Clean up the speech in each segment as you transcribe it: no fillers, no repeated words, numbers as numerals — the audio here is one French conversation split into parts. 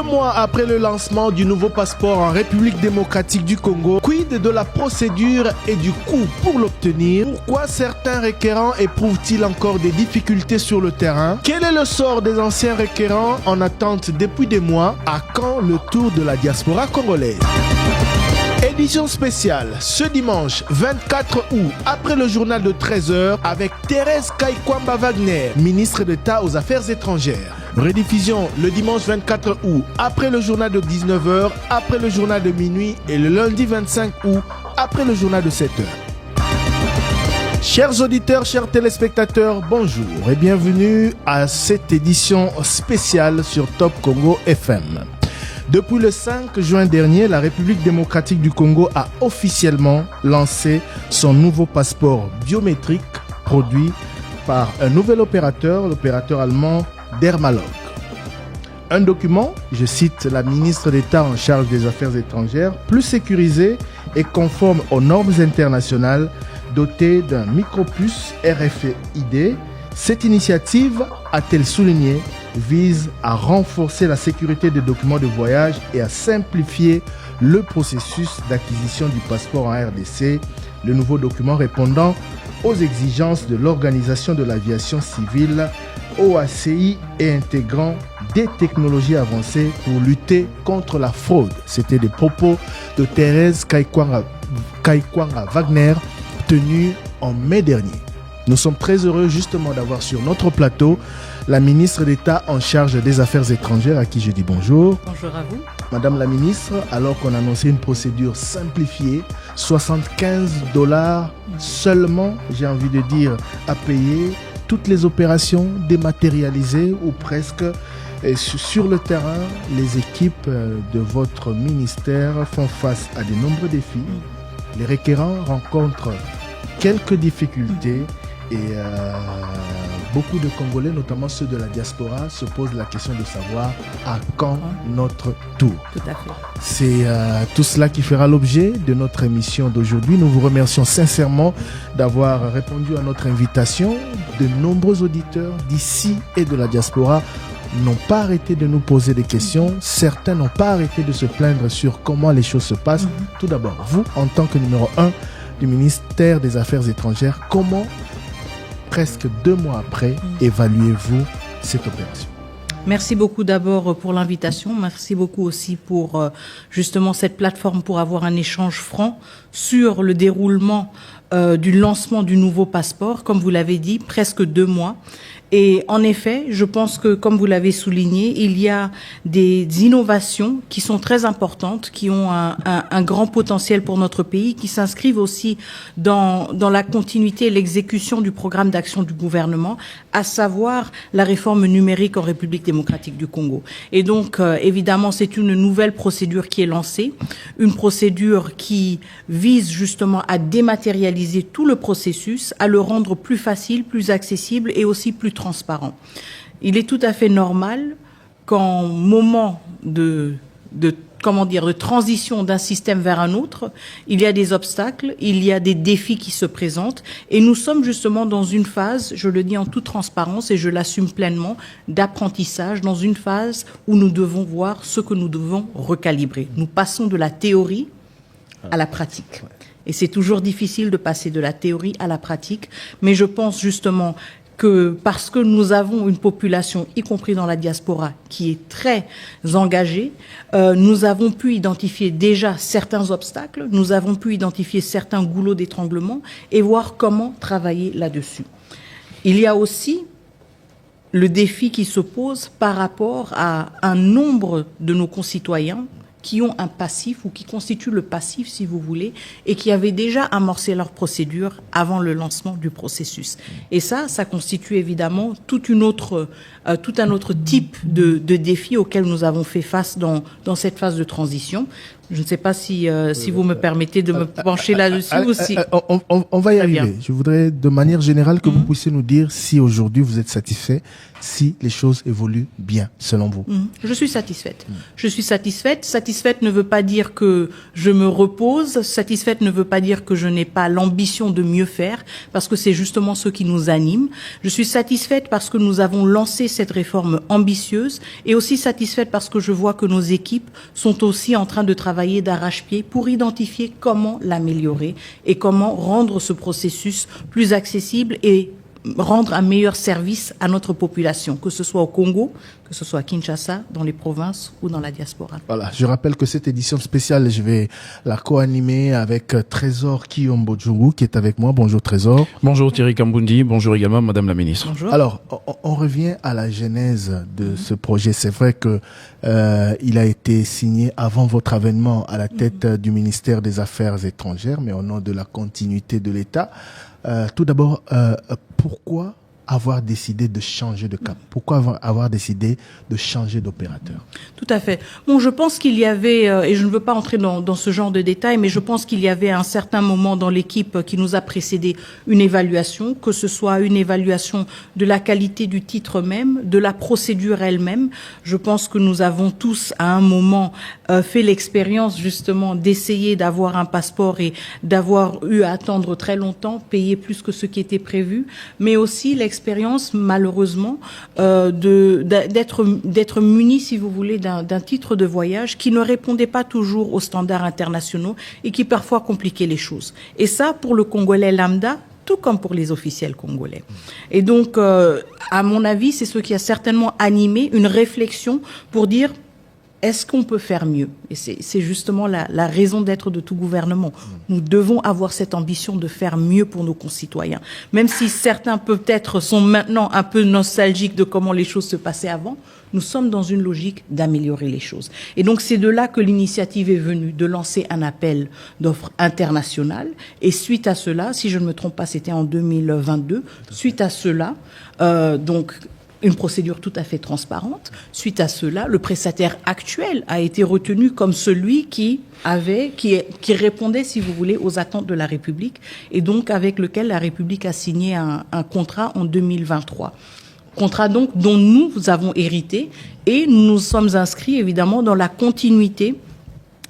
mois après le lancement du nouveau passeport en République démocratique du Congo, quid de la procédure et du coût pour l'obtenir? Pourquoi certains requérants éprouvent-ils encore des difficultés sur le terrain? Quel est le sort des anciens requérants en attente depuis des mois? À quand le tour de la diaspora congolaise? Édition spéciale ce dimanche 24 août après le journal de 13h avec Thérèse Kaikwamba Wagner, ministre d'État aux Affaires étrangères. Rediffusion le dimanche 24 août après le journal de 19h, après le journal de minuit et le lundi 25 août après le journal de 7h. Chers auditeurs, chers téléspectateurs, bonjour et bienvenue à cette édition spéciale sur Top Congo FM. Depuis le 5 juin dernier, la République démocratique du Congo a officiellement lancé son nouveau passeport biométrique produit par un nouvel opérateur, l'opérateur allemand Dermalog. Un document, je cite la ministre d'État en charge des Affaires étrangères, plus sécurisé et conforme aux normes internationales, doté d'un micropuce RFID. Cette initiative, a-t-elle souligné, vise à renforcer la sécurité des documents de voyage et à simplifier le processus d'acquisition du passeport en RDC, le nouveau document répondant aux exigences de l'Organisation de l'Aviation Civile, OACI, et intégrant des technologies avancées pour lutter contre la fraude. C'était des propos de Thérèse Kaikwamba Wagner tenus en mai dernier. Nous sommes très heureux justement d'avoir sur notre plateau la ministre d'État en charge des Affaires étrangères à qui je dis bonjour. Bonjour à vous. Madame la ministre, alors qu'on annonçait une procédure simplifiée, $75 seulement, j'ai envie de dire, à payer, toutes les opérations dématérialisées ou presque. Et sur le terrain, les équipes de votre ministère font face à de nombreux défis. Les requérants rencontrent quelques difficultés et beaucoup de Congolais, notamment ceux de la diaspora, se posent la question de savoir à quand notre tour. Tout à fait. C'est tout cela qui fera l'objet de notre émission d'aujourd'hui. Nous vous remercions sincèrement d'avoir répondu à notre invitation. De nombreux auditeurs d'ici et de la diaspora n'ont pas arrêté de nous poser des questions. Certains n'ont pas arrêté de se plaindre sur comment les choses se passent. Tout d'abord, vous, en tant que numéro 1 du ministère des Affaires étrangères, comment, presque 2 mois après, évaluez-vous cette opération? Merci beaucoup d'abord pour l'invitation. Merci beaucoup aussi pour justement cette plateforme pour avoir un échange franc sur le déroulement du lancement du nouveau passeport. Comme vous l'avez dit, presque 2 mois. Et en effet, je pense que, comme vous l'avez souligné, il y a des innovations qui sont très importantes, qui ont un grand potentiel pour notre pays, qui s'inscrivent aussi dans la continuité et l'exécution du programme d'action du gouvernement, à savoir la réforme numérique en République démocratique du Congo. Et donc, évidemment, c'est une nouvelle procédure qui est lancée, une procédure qui vise justement à dématérialiser tout le processus, à le rendre plus facile, plus accessible et aussi plus transparent. Il est tout à fait normal qu'en moment de transition d'un système vers un autre, il y a des obstacles, il y a des défis qui se présentent et nous sommes justement dans une phase, je le dis en toute transparence et je l'assume pleinement, d'apprentissage, dans une phase où nous devons voir ce que nous devons recalibrer. Nous passons de la théorie à la pratique. Et c'est toujours difficile de passer de la théorie à la pratique, mais je pense justement que parce que nous avons une population, y compris dans la diaspora, qui est très engagée, nous avons pu identifier déjà certains obstacles, nous avons pu identifier certains goulots d'étranglement et voir comment travailler là-dessus. Il y a aussi le défi qui se pose par rapport à un nombre de nos concitoyens qui ont un passif ou qui constituent le passif, si vous voulez, et qui avaient déjà amorcé leur procédure avant le lancement du processus. Et ça constitue évidemment tout un autre type de défi auquel nous avons fait face dans cette phase de transition. Je ne sais pas si vous me permettez de me pencher là-dessus aussi. On va y Très bien. arriver. Je voudrais de manière générale que vous puissiez nous dire si aujourd'hui vous êtes satisfait, si les choses évoluent bien selon vous. Je suis satisfaite. Je suis satisfaite. Satisfaite ne veut pas dire que je me repose. Satisfaite ne veut pas dire que je n'ai pas l'ambition de mieux faire, parce que c'est justement ce qui nous anime. Je suis satisfaite parce que nous avons lancé cette réforme ambitieuse, et aussi satisfaite parce que je vois que nos équipes sont aussi en train de travailler d'arrache-pied pour identifier comment l'améliorer et comment rendre ce processus plus accessible et rendre un meilleur service à notre population, que ce soit au Congo, que ce soit à Kinshasa, dans les provinces ou dans la diaspora. Voilà, je rappelle que cette édition spéciale, je vais la co-animer avec Trésor Kiyombojungu qui est avec moi. Bonjour Trésor. Bonjour Thierry Kambundi, bonjour également Madame la Ministre. Bonjour. Alors, on revient à la genèse de ce projet. C'est vrai que il a été signé avant votre avènement à la tête du ministère des Affaires étrangères, mais au nom de la continuité de l'État. Tout d'abord, pourquoi avoir décidé de changer de cap? Pourquoi avoir décidé de changer d'opérateur? Tout à fait. Bon, je pense qu'il y avait, et je ne veux pas entrer dans ce genre de détails, mais je pense qu'il y avait à un certain moment dans l'équipe qui nous a précédé une évaluation, que ce soit une évaluation de la qualité du titre même, de la procédure elle-même. Je pense que nous avons tous, à un moment, fait l'expérience justement d'essayer d'avoir un passeport et d'avoir eu à attendre très longtemps, payer plus que ce qui était prévu, mais aussi l'expérience, malheureusement, d'être muni, si vous voulez, d'un titre de voyage qui ne répondait pas toujours aux standards internationaux et qui parfois compliquait les choses. Et ça, pour le Congolais lambda, tout comme pour les officiels congolais. Et donc, à mon avis, c'est ce qui a certainement animé une réflexion pour dire: est-ce qu'on peut faire mieux? Et c'est justement la raison d'être de tout gouvernement. Nous devons avoir cette ambition de faire mieux pour nos concitoyens. Même si certains peut-être sont maintenant un peu nostalgiques de comment les choses se passaient avant, nous sommes dans une logique d'améliorer les choses. Et donc c'est de là que l'initiative est venue de lancer un appel d'offres internationales. Et suite à cela, si je ne me trompe pas, c'était en 2022, suite à cela, donc une procédure tout à fait transparente. Suite à cela, le prestataire actuel a été retenu comme celui qui répondait, si vous voulez, aux attentes de la République, et donc avec lequel la République a signé un contrat en 2023. Contrat donc dont nous avons hérité, et nous nous sommes inscrits évidemment dans la continuité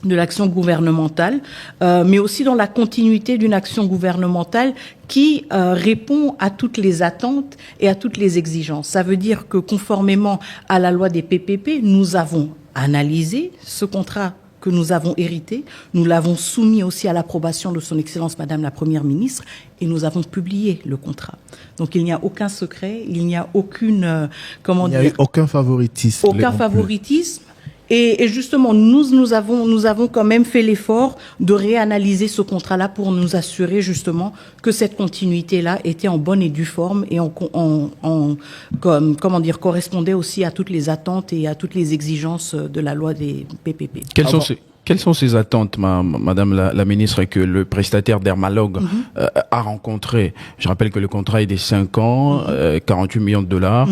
de l'action gouvernementale, mais aussi dans la continuité d'une action gouvernementale qui répond à toutes les attentes et à toutes les exigences. Ça veut dire que conformément à la loi des PPP, nous avons analysé ce contrat que nous avons hérité, nous l'avons soumis aussi à l'approbation de son Excellence Madame la Première Ministre, et nous avons publié le contrat. Donc il n'y a aucun secret, il n'y a aucune, Il n'y a eu aucun favoritisme. Aucun favoritisme. Et justement, nous avons quand même fait l'effort de réanalyser ce contrat-là pour nous assurer justement que cette continuité-là était en bonne et due forme et correspondait aussi à toutes les attentes et à toutes les exigences de la loi des PPP. Quelles sont ces attentes, Madame la Ministre, que le prestataire Dermalog a rencontré? Je rappelle que le contrat est de 5 ans, 48 millions de dollars.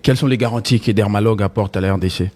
Quelles sont les garanties que Dermalog apporte à la RDC?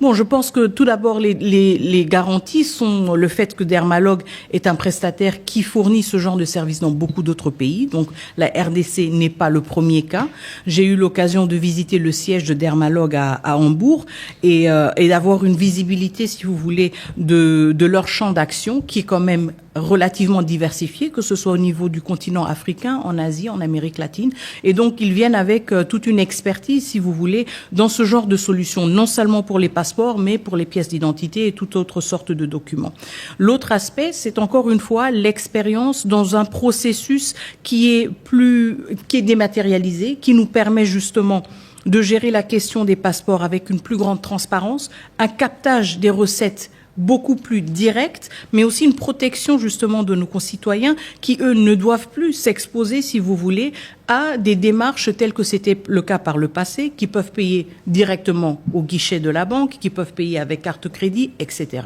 Bon, je pense que tout d'abord, les garanties sont le fait que Dermalog est un prestataire qui fournit ce genre de service dans beaucoup d'autres pays. Donc, la RDC n'est pas le premier cas. J'ai eu l'occasion de visiter le siège de Dermalog à Hambourg et d'avoir une visibilité, si vous voulez, de leur champ d'action qui est quand même relativement diversifié, que ce soit au niveau du continent africain, en Asie, en Amérique latine. Et donc, ils viennent avec toute une expertise, si vous voulez, dans ce genre de solutions, non seulement pour les passeports, mais pour les pièces d'identité et toute autre sorte de documents. L'autre aspect, c'est encore une fois l'expérience dans un processus qui est dématérialisé, qui nous permet justement de gérer la question des passeports avec une plus grande transparence, un captage des recettes beaucoup plus direct, mais aussi une protection justement de nos concitoyens qui, eux, ne doivent plus s'exposer, si vous voulez, à des démarches telles que c'était le cas par le passé, qui peuvent payer directement au guichet de la banque, qui peuvent payer avec carte crédit, etc.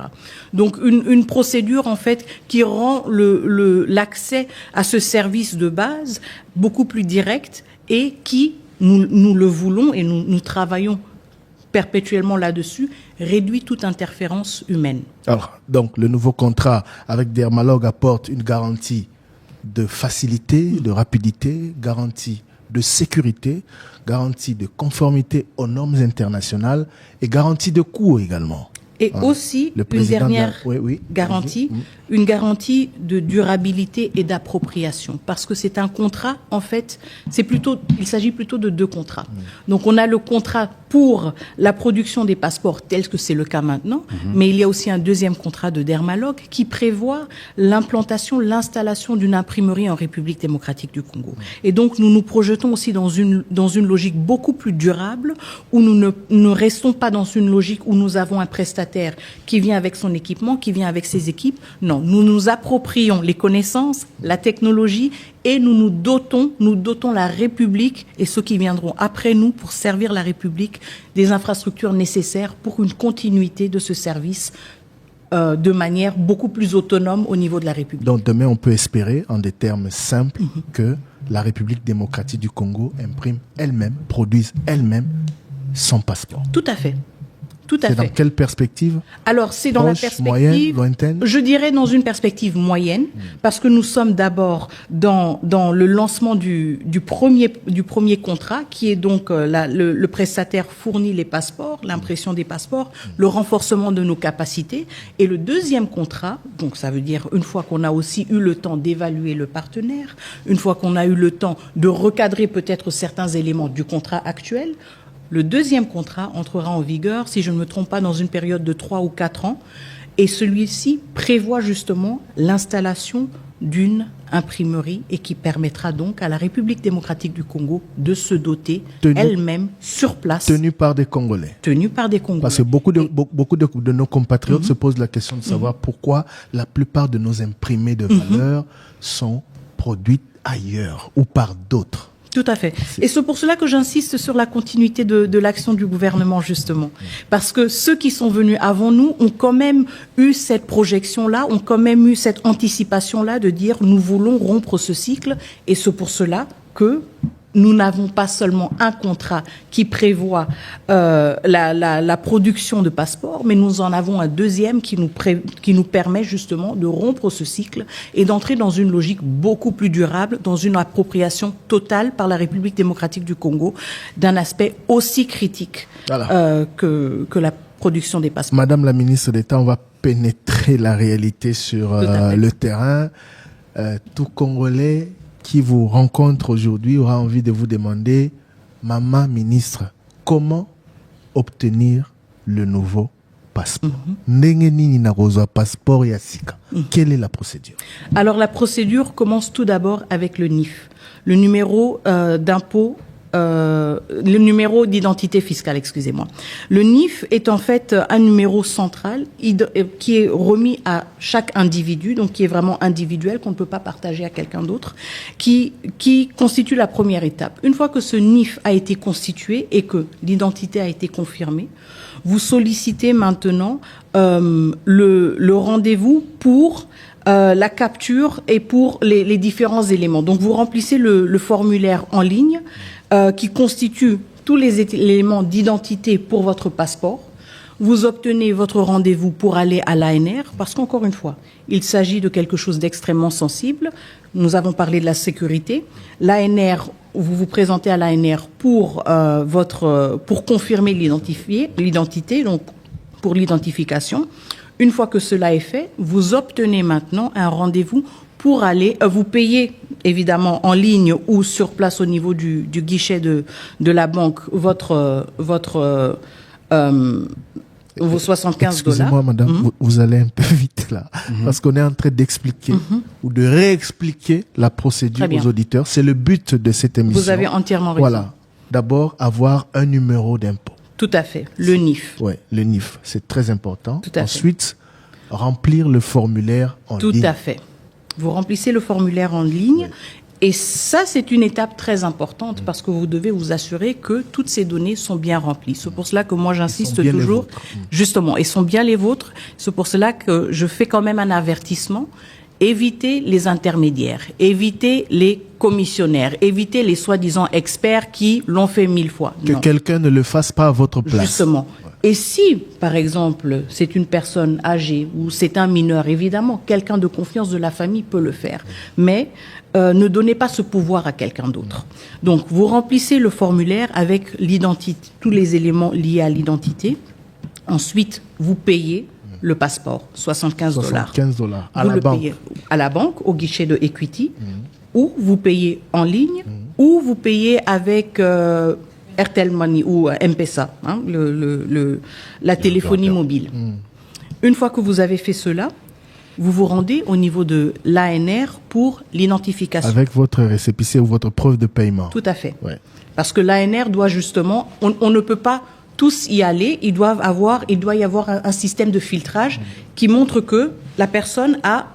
Donc une procédure en fait qui rend l'accès à ce service de base beaucoup plus direct et qui, nous le voulons et nous travaillons perpétuellement là-dessus, réduit toute interférence humaine. Alors, donc, le nouveau contrat avec Dermalog apporte une garantie de facilité, de rapidité, garantie de sécurité, garantie de conformité aux normes internationales et garantie de coût également. Et aussi, une dernière garantie, une garantie de durabilité et d'appropriation. Parce que c'est un contrat, en fait, il s'agit plutôt de 2 contrats. Donc, on a le contrat pour la production des passeports, tel que c'est le cas maintenant, mais il y a aussi un deuxième contrat de Dermalog qui prévoit l'installation d'une imprimerie en République démocratique du Congo. Et donc, nous nous projetons aussi dans une logique beaucoup plus durable, où nous ne restons pas dans une logique où nous avons un prestataire qui vient avec son équipement, qui vient avec ses équipes. Non, nous nous approprions les connaissances, la technologie et nous dotons la République et ceux qui viendront après nous pour servir la République des infrastructures nécessaires pour une continuité de ce service de manière beaucoup plus autonome au niveau de la République. Donc demain, on peut espérer, en des termes simples, que la République démocratique du Congo imprime elle-même, produise elle-même son passeport. Tout à fait. C'est dans quelle perspective? Alors, c'est dans la perspective, moyenne, lointaine? Je dirais dans une perspective moyenne, parce que nous sommes d'abord dans le lancement du premier contrat, qui est donc le prestataire fournit les passeports, l'impression des passeports, le renforcement de nos capacités. Et le deuxième contrat, donc ça veut dire une fois qu'on a aussi eu le temps d'évaluer le partenaire, une fois qu'on a eu le temps de recadrer peut-être certains éléments du contrat actuel, le deuxième contrat entrera en vigueur, si je ne me trompe pas, dans une période de 3 ou 4 ans. Et celui-ci prévoit justement l'installation d'une imprimerie et qui permettra donc à la République démocratique du Congo de se doter elle-même sur place. Tenue par des Congolais. Tenue par des Congolais. Parce que beaucoup de nos compatriotes se posent la question de savoir pourquoi la plupart de nos imprimés de valeur sont produites ailleurs ou par d'autres. Tout à fait. Et c'est pour cela que j'insiste sur la continuité de l'action du gouvernement, justement. Parce que ceux qui sont venus avant nous ont quand même eu cette projection-là, ont quand même eu cette anticipation-là de dire nous voulons rompre ce cycle. Et c'est pour cela que nous n'avons pas seulement un contrat qui prévoit la production de passeports, mais nous en avons un deuxième qui nous permet justement de rompre ce cycle et d'entrer dans une logique beaucoup plus durable, dans une appropriation totale par la République démocratique du Congo d'un aspect aussi critique que la production des passeports. Madame la ministre d'État, on va pénétrer la réalité sur le terrain. Tout Congolais qui vous rencontre aujourd'hui aura envie de vous demander, Maman ministre, comment obtenir le nouveau passeport? Passeport Yassika. Quelle est la procédure? Alors la procédure commence tout d'abord avec le NIF, le numéro d'impôt. Le numéro d'identité fiscale, excusez-moi. Le NIF est en fait un numéro central qui est remis à chaque individu, donc qui est vraiment individuel, qu'on ne peut pas partager à quelqu'un d'autre, qui constitue la première étape. Une fois que ce NIF a été constitué et que l'identité a été confirmée, vous sollicitez maintenant le rendez-vous pour la capture et pour les différents éléments. Donc vous remplissez le formulaire en ligne qui constitue tous les éléments d'identité pour votre passeport. Vous obtenez votre rendez-vous pour aller à l'ANR parce qu'encore une fois, il s'agit de quelque chose d'extrêmement sensible. Nous avons parlé de la sécurité. L'ANR, vous vous présentez à l'ANR pour confirmer l'identité, donc pour l'identification. Une fois que cela est fait, vous obtenez maintenant un rendez-vous pour aller, vous payez évidemment en ligne ou sur place au niveau du guichet de la banque vos 75 $. Excusez-moi, madame, vous allez un peu vite là, parce qu'on est en train d'expliquer ou de réexpliquer la procédure aux auditeurs. C'est le but de cette émission. Vous avez entièrement raison. Voilà. D'abord, avoir un numéro d'impôt. Tout à fait, le NIF. Oui, le NIF, c'est très important. Tout à Ensuite, remplir le formulaire en ligne. Tout à fait. Vous remplissez le formulaire en ligne et ça, c'est une étape très importante parce que vous devez vous assurer que toutes ces données sont bien remplies. C'est pour cela que moi, j'insiste toujours, justement, et sont bien les vôtres. C'est pour cela que je fais quand même un avertissement. évitez les intermédiaires, évitez les commissionnaires, évitez les soi-disant experts qui l'ont fait 1000 fois. Que quelqu'un ne le fasse pas à votre place. Justement. Et si, par exemple, c'est une personne âgée ou c'est un mineur, évidemment, quelqu'un de confiance de la famille peut le faire. Mais ne donnez pas ce pouvoir à quelqu'un d'autre. Donc, vous remplissez le formulaire avec l'identité, tous les éléments liés à l'identité. Ensuite, vous payez le passeport, $75. $75 à vous la le banque. payez à la banque, au guichet de Equity, ou vous payez en ligne, ou vous payez avec Airtel Money ou M-Pesa, hein, la téléphonie mobile. Une fois que vous avez fait cela, vous vous rendez au niveau de l'ANR pour l'identification. Avec votre récépissé ou votre preuve de paiement. Tout à fait. Ouais. Parce que l'ANR doit justement, on ne peut pas tous y aller, il doit y avoir un système de filtrage qui montre que la personne a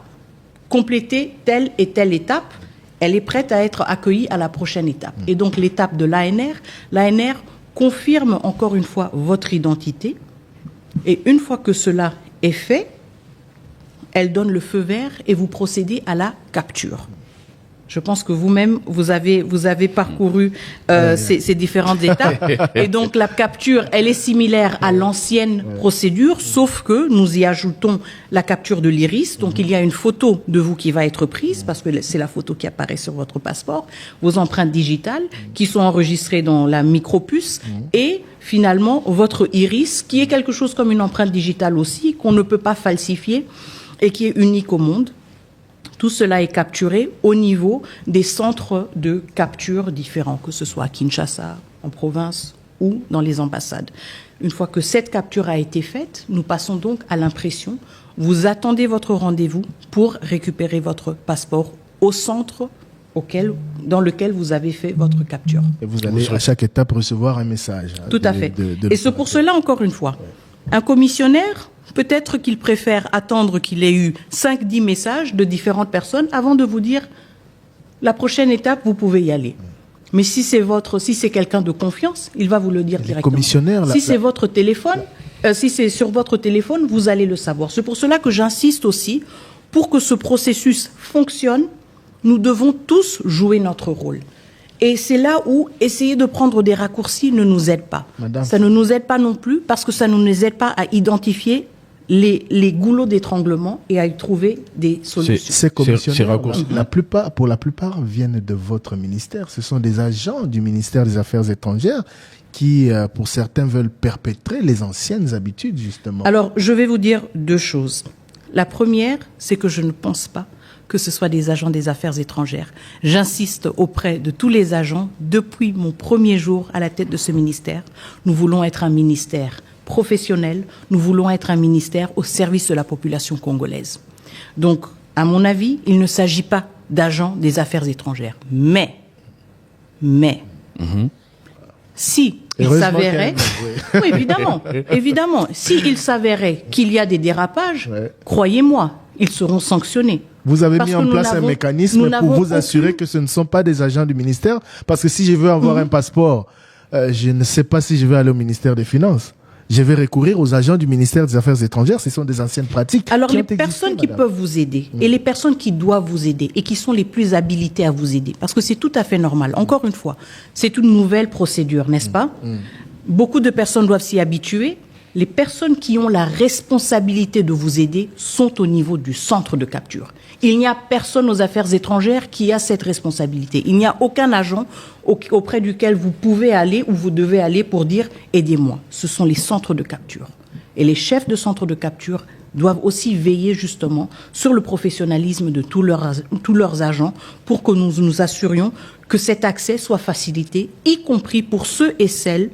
complété telle et telle étape, elle est prête à être accueillie à la prochaine étape. Et donc l'étape de l'ANR confirme encore une fois votre identité, et une fois que cela est fait, elle donne le feu vert et vous procédez à la capture. Je pense que vous-même, vous avez parcouru ces différentes étapes. Et donc, la capture, elle est similaire à l'ancienne procédure, sauf que nous y ajoutons la capture de l'iris. Donc, il y a une photo de vous qui va être prise, parce que c'est la photo qui apparaît sur votre passeport, vos empreintes digitales qui sont enregistrées dans la micropuce et finalement, votre iris, qui est quelque chose comme une empreinte digitale aussi, qu'on ne peut pas falsifier et qui est unique au monde. Tout cela est capturé au niveau des centres de capture différents, que ce soit à Kinshasa, en province ou dans les ambassades. Une fois que cette capture a été faite, nous passons donc à l'impression. Vous attendez votre rendez-vous pour récupérer votre passeport au centre dans lequel vous avez fait votre capture. Et vous allez à chaque étape recevoir un message. Tout à fait. Et c'est pour cela, encore une fois, un commissionnaire, peut-être qu'il préfère attendre qu'il ait eu 5-10 messages de différentes personnes avant de vous dire la prochaine étape, vous pouvez y aller. Mais si c'est quelqu'un de confiance, il va vous le dire directement. Commissionnaire, si c'est votre téléphone, si c'est sur votre téléphone, vous allez le savoir. C'est pour cela que j'insiste aussi, pour que ce processus fonctionne, nous devons tous jouer notre rôle. Et c'est là où essayer de prendre des raccourcis ne nous aide pas. Madame. Ça ne nous aide pas non plus parce que ça ne nous aide pas à identifier les goulots d'étranglement et à y trouver des solutions. Ces commissionnaires, raccourcis. pour la plupart, viennent de votre ministère. Ce sont des agents du ministère des Affaires étrangères qui, pour certains, veulent perpétrer les anciennes habitudes, justement. Alors, je vais vous dire deux choses. La première, c'est que je ne pense pas que ce soit des agents des affaires étrangères. J'insiste auprès de tous les agents, depuis mon premier jour à la tête de ce ministère, nous voulons être un ministère professionnel, nous voulons être un ministère au service de la population congolaise. Donc, à mon avis, il ne s'agit pas d'agents des affaires étrangères. Mais, si il s'avérait, oui, évidemment, s'il s'avérait qu'il y a des dérapages, croyez-moi, ils seront sanctionnés. Vous avez mis en place un mécanisme pour vous assurer que ce ne sont pas des agents du ministère. Parce que si je veux avoir un passeport, je ne sais pas si je vais aller au ministère des Finances. Je vais recourir aux agents du ministère des Affaires étrangères. Ce sont des anciennes pratiques. Alors, les personnes qui peuvent vous aider et les personnes qui doivent vous aider et qui sont les plus habilitées à vous aider, parce que c'est tout à fait normal. Encore une fois, c'est une nouvelle procédure, n'est-ce pas? Beaucoup de personnes doivent s'y habituer. Les personnes qui ont la responsabilité de vous aider sont au niveau du centre de capture. Il n'y a personne aux affaires étrangères qui a cette responsabilité. Il n'y a aucun agent auprès duquel vous pouvez aller ou vous devez aller pour dire « aidez-moi ». Ce sont les centres de capture. Et les chefs de centres de capture doivent aussi veiller justement sur le professionnalisme de tous leurs agents pour que nous nous assurions que cet accès soit facilité, y compris pour ceux et celles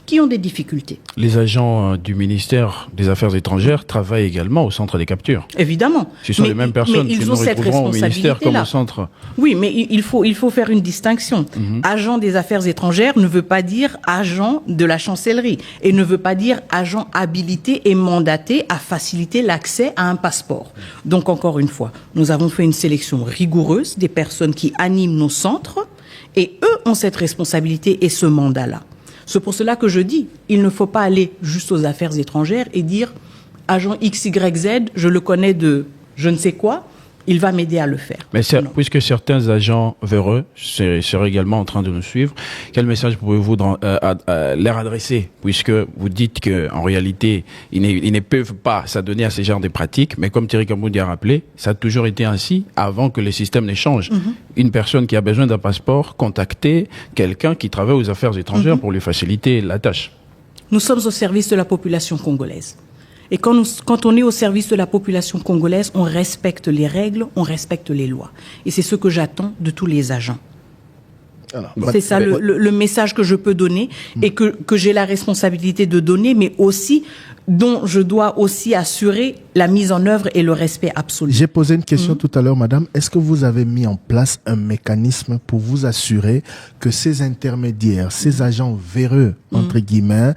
qui ont des difficultés. Les agents du ministère des Affaires étrangères travaillent également au centre des captures. Évidemment. Ce sont les mêmes personnes qui nous retrouveront au ministère comme au centre. Oui, mais il faut faire une distinction. Agent des Affaires étrangères ne veut pas dire agent de la chancellerie et ne veut pas dire agent habilité et mandaté à faciliter l'accès à un passeport. Donc, encore une fois, nous avons fait une sélection rigoureuse des personnes qui animent nos centres et eux ont cette responsabilité et ce mandat-là. C'est pour cela que je dis, il ne faut pas aller juste aux affaires étrangères et dire agent XYZ, je le connais de je ne sais quoi, il va m'aider à le faire. Mais puisque certains agents véreux seraient également en train de nous suivre, quel message pouvez-vous leur adresser, puisque vous dites qu'en réalité, ils ne peuvent pas s'adonner à ce genre de pratiques, mais comme Thierry Kamboudi a rappelé, ça a toujours été ainsi avant que le système ne change. Une personne qui a besoin d'un passeport, contacter quelqu'un qui travaille aux affaires étrangères pour lui faciliter la tâche. Nous sommes au service de la population congolaise. Et quand on est au service de la population congolaise, on respecte les règles, on respecte les lois. Et c'est ce que j'attends de tous les agents. Alors, c'est ça le message que je peux donner et que j'ai la responsabilité de donner, mais aussi dont je dois aussi assurer la mise en œuvre et le respect absolu. J'ai posé une question tout à l'heure, madame. Est-ce que vous avez mis en place un mécanisme pour vous assurer que ces intermédiaires, ces agents véreux, entre guillemets,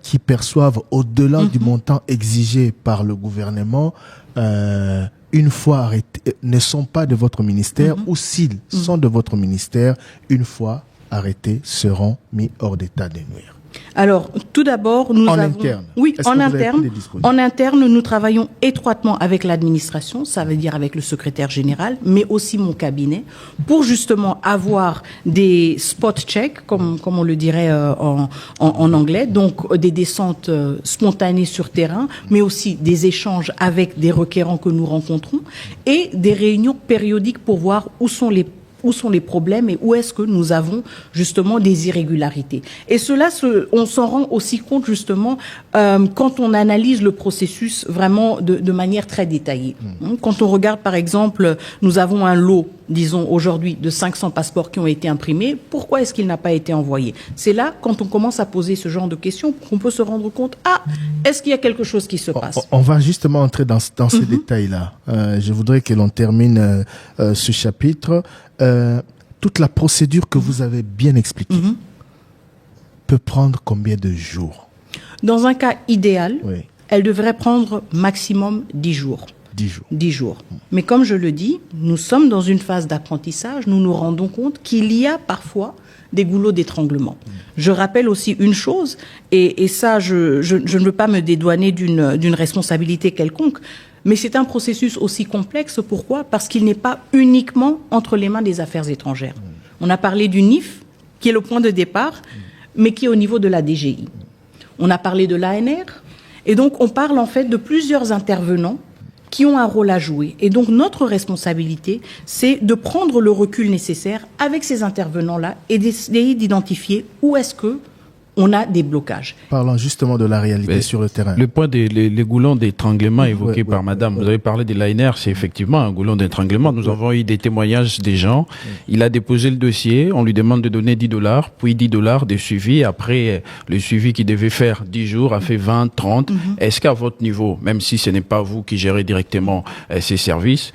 qui perçoivent au-delà du montant exigé par le gouvernement, une fois arrêtés, ne sont pas de votre ministère, ou s'ils sont de votre ministère, une fois arrêtés, seront mis hors d'état de nuire? Alors, tout d'abord, nous avons... Interne. Oui, en interne, nous travaillons étroitement avec l'administration, ça veut dire avec le secrétaire général, mais aussi mon cabinet, pour justement avoir des spot checks, comme on le dirait en anglais, donc des descentes spontanées sur terrain, mais aussi des échanges avec des requérants que nous rencontrons, et des réunions périodiques pour voir où sont les problèmes et où est-ce que nous avons justement des irrégularités. Et cela, on s'en rend aussi compte justement quand on analyse le processus vraiment de manière très détaillée. Quand on regarde par exemple, nous avons un lot, disons aujourd'hui, de 500 passeports qui ont été imprimés. Pourquoi est-ce qu'il n'a pas été envoyé? C'est là, quand on commence à poser ce genre de questions, qu'on peut se rendre compte, est-ce qu'il y a quelque chose qui se passe? On va justement entrer dans ces détails-là. Je voudrais que l'on termine ce chapitre. Toute la procédure que vous avez bien expliquée peut prendre combien de jours? Dans un cas idéal, elle devrait prendre maximum 10 jours. 10 jours. Mais comme je le dis, nous sommes dans une phase d'apprentissage, nous nous rendons compte qu'il y a parfois des goulots d'étranglement. Je rappelle aussi une chose, et ça, je ne veux pas me dédouaner d'une responsabilité quelconque, mais c'est un processus aussi complexe. Pourquoi? Parce qu'il n'est pas uniquement entre les mains des affaires étrangères. On a parlé du NIF, qui est le point de départ, mais qui est au niveau de la DGI. On a parlé de l'ANR, et donc on parle en fait de plusieurs intervenants qui ont un rôle à jouer. Et donc notre responsabilité, c'est de prendre le recul nécessaire avec ces intervenants-là et d'essayer d'identifier où est-ce que on a des blocages. Parlons justement de la réalité sur le terrain. Le point des goulons d'étranglement évoqué par madame, vous avez parlé de l'ANR, c'est effectivement un goulon d'étranglement. Nous avons eu des témoignages des gens. Il a déposé le dossier, on lui demande de donner $10, puis $10 de suivi. Après, le suivi qu'il devait faire 10 jours a fait 20, 30. Est-ce qu'à votre niveau, même si ce n'est pas vous qui gérez directement ces services,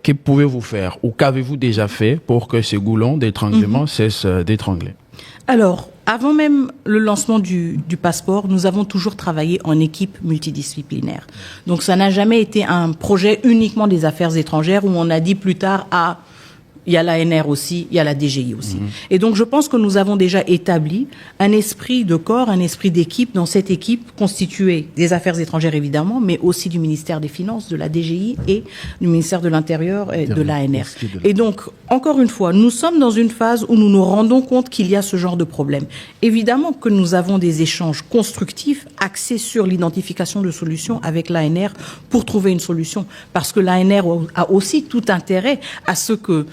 que pouvez-vous faire ou qu'avez-vous déjà fait pour que ces goulons d'étranglement cessent d'étrangler? Alors, avant même le lancement du passeport, nous avons toujours travaillé en équipe multidisciplinaire. Donc ça n'a jamais été un projet uniquement des affaires étrangères où on a dit plus tard, il y a l'ANR aussi, il y a la DGI aussi. Et donc, je pense que nous avons déjà établi un esprit de corps, un esprit d'équipe dans cette équipe constituée des affaires étrangères, évidemment, mais aussi du ministère des Finances, de la DGI et du ministère de l'Intérieur et de l'ANR. Et donc, encore une fois, nous sommes dans une phase où nous nous rendons compte qu'il y a ce genre de problème. Évidemment que nous avons des échanges constructifs axés sur l'identification de solutions avec l'ANR pour trouver une solution. Parce que l'ANR a aussi tout intérêt à ce que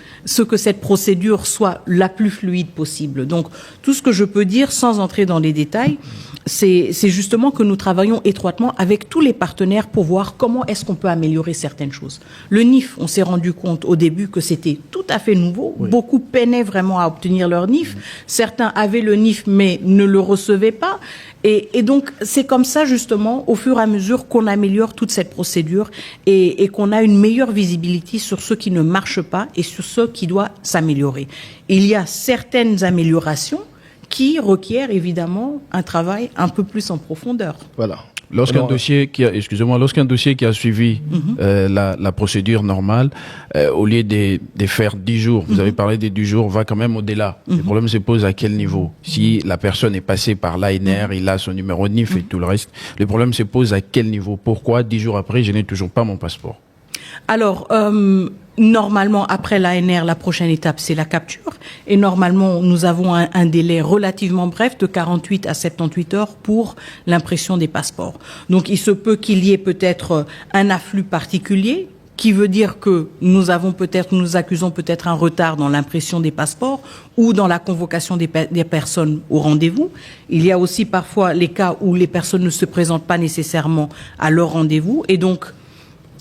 cette procédure soit la plus fluide possible. Donc, tout ce que je peux dire, sans entrer dans les détails, c'est justement que nous travaillons étroitement avec tous les partenaires pour voir comment est-ce qu'on peut améliorer certaines choses. Le NIF, on s'est rendu compte au début que c'était tout à fait nouveau. Beaucoup peinaient vraiment à obtenir leur NIF. Certains avaient le NIF mais ne le recevaient pas. Et donc, c'est comme ça, justement, au fur et à mesure qu'on améliore toute cette procédure et qu'on a une meilleure visibilité sur ce qui ne marche pas et sur ce qui doit s'améliorer. Il y a certaines améliorations qui requièrent évidemment un travail un peu plus en profondeur. Voilà. Lorsqu'un dossier qui a suivi la procédure normale, au lieu de faire 10 jours, vous avez parlé des 10 jours, va quand même au-delà. Le problème se pose à quel niveau? Si la personne est passée par l'ANR, il a son numéro de NIF et tout le reste, le problème se pose à quel niveau? Pourquoi 10 jours après, je n'ai toujours pas mon passeport? Alors, Normalement, après l'ANR, la prochaine étape, c'est la capture. Et normalement, nous avons un délai relativement bref de 48 à 78 heures pour l'impression des passeports. Donc, il se peut qu'il y ait peut-être un afflux particulier, qui veut dire que nous accusons peut-être un retard dans l'impression des passeports ou dans la convocation des personnes au rendez-vous. Il y a aussi parfois les cas où les personnes ne se présentent pas nécessairement à leur rendez-vous. Et donc,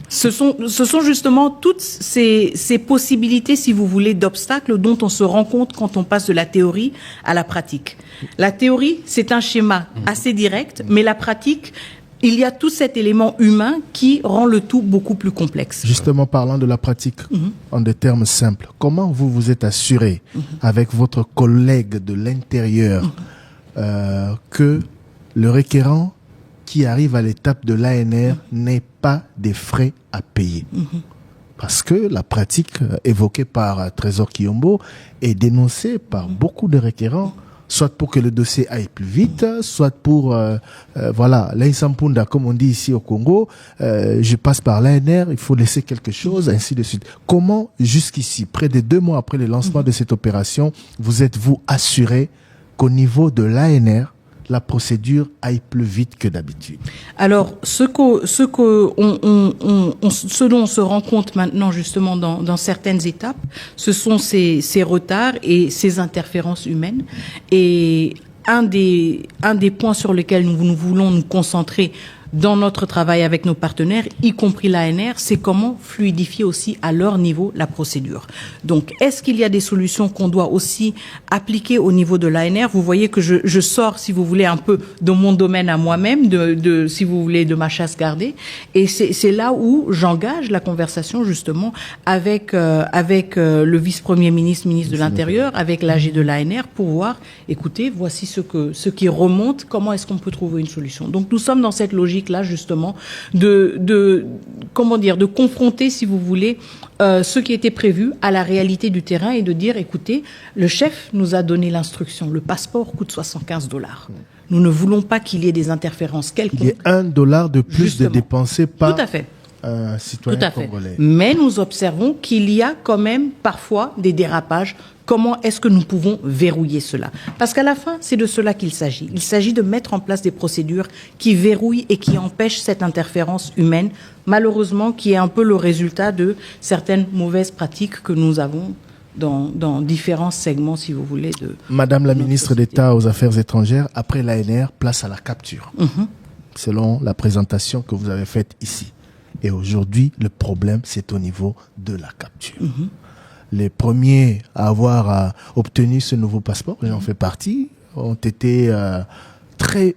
ce sont justement toutes ces possibilités, si vous voulez, d'obstacles dont on se rend compte quand on passe de la théorie à la pratique. La théorie, c'est un schéma assez direct, mais la pratique, il y a tout cet élément humain qui rend le tout beaucoup plus complexe. Justement, parlant de la pratique, en des termes simples, comment vous vous êtes assuré avec votre collègue de l'intérieur que le requérant qui arrive à l'étape de l'ANR n'ait pas des frais à payer? Parce que la pratique évoquée par Trésor Kiyombo est dénoncée par beaucoup de requérants, soit pour que le dossier aille plus vite, soit pour, voilà, l'insampunda, comme on dit ici au Congo, je passe par l'ANR, il faut laisser quelque chose, ainsi de suite. Comment, jusqu'ici, près de 2 mois après le lancement de cette opération, vous êtes-vous assuré qu'au niveau de l'ANR, la procédure aille plus vite que d'habitude? Alors, ce dont on se rend compte maintenant justement dans certaines étapes, ce sont ces retards et ces interférences humaines. Et un des points sur lesquels nous voulons nous concentrer dans notre travail avec nos partenaires, y compris l'ANR, c'est comment fluidifier aussi à leur niveau la procédure. Donc, est-ce qu'il y a des solutions qu'on doit aussi appliquer au niveau de l'ANR? Vous voyez que je sors, si vous voulez, un peu de mon domaine à moi-même, si vous voulez, de ma chasse gardée. Et c'est là où j'engage la conversation, justement, avec le vice-premier ministre, ministre de l'Intérieur, avec l'AG de l'ANR, pour voir, écoutez, voici ce qui remonte, comment est-ce qu'on peut trouver une solution. Donc, nous sommes dans cette logique là justement de confronter, si vous voulez, ce qui était prévu à la réalité du terrain et de dire, écoutez, le chef nous a donné l'instruction, le passeport coûte $75. Nous ne voulons pas qu'il y ait des interférences quelconques. Il y a $1 de plus justement de dépensé par tout à fait. Un citoyen congolais. Mais nous observons qu'il y a quand même parfois des dérapages. Comment est-ce que nous pouvons verrouiller cela? Parce qu'à la fin, c'est de cela qu'il s'agit. Il s'agit de mettre en place des procédures qui verrouillent et qui empêchent cette interférence humaine, malheureusement, qui est un peu le résultat de certaines mauvaises pratiques que nous avons dans différents segments, si vous voulez. Madame la ministre d'État aux Affaires étrangères, après l'ANR, place à la capture, selon la présentation que vous avez faite ici. Et aujourd'hui, le problème, c'est au niveau de la capture. Les premiers à avoir obtenu ce nouveau passeport, j'en fais partie, ont été très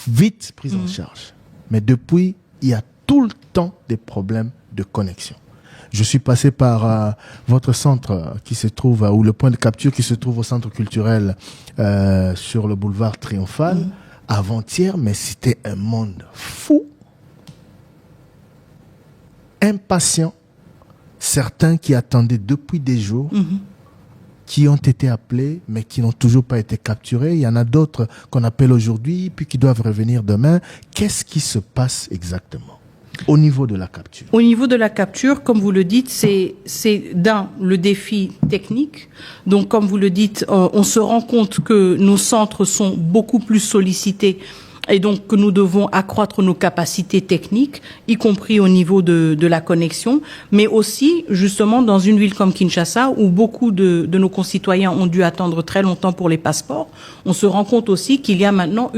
vite pris en charge. Mais depuis, il y a tout le temps des problèmes de connexion. Je suis passé par votre centre qui se trouve, ou le point de capture qui se trouve au centre culturel sur le boulevard Triomphal, avant-hier, mais c'était un monde fou, impatient. Certains qui attendaient depuis des jours, qui ont été appelés, mais qui n'ont toujours pas été capturés. Il y en a d'autres qu'on appelle aujourd'hui, puis qui doivent revenir demain. Qu'est-ce qui se passe exactement au niveau de la capture? Au niveau de la capture, comme vous le dites, c'est le défi technique. Donc, comme vous le dites, on se rend compte que nos centres sont beaucoup plus sollicités et donc que nous devons accroître nos capacités techniques, y compris au niveau de la connexion, mais aussi justement dans une ville comme Kinshasa où beaucoup de nos concitoyens ont dû attendre très longtemps pour les passeports. On se rend compte aussi qu'il y a maintenant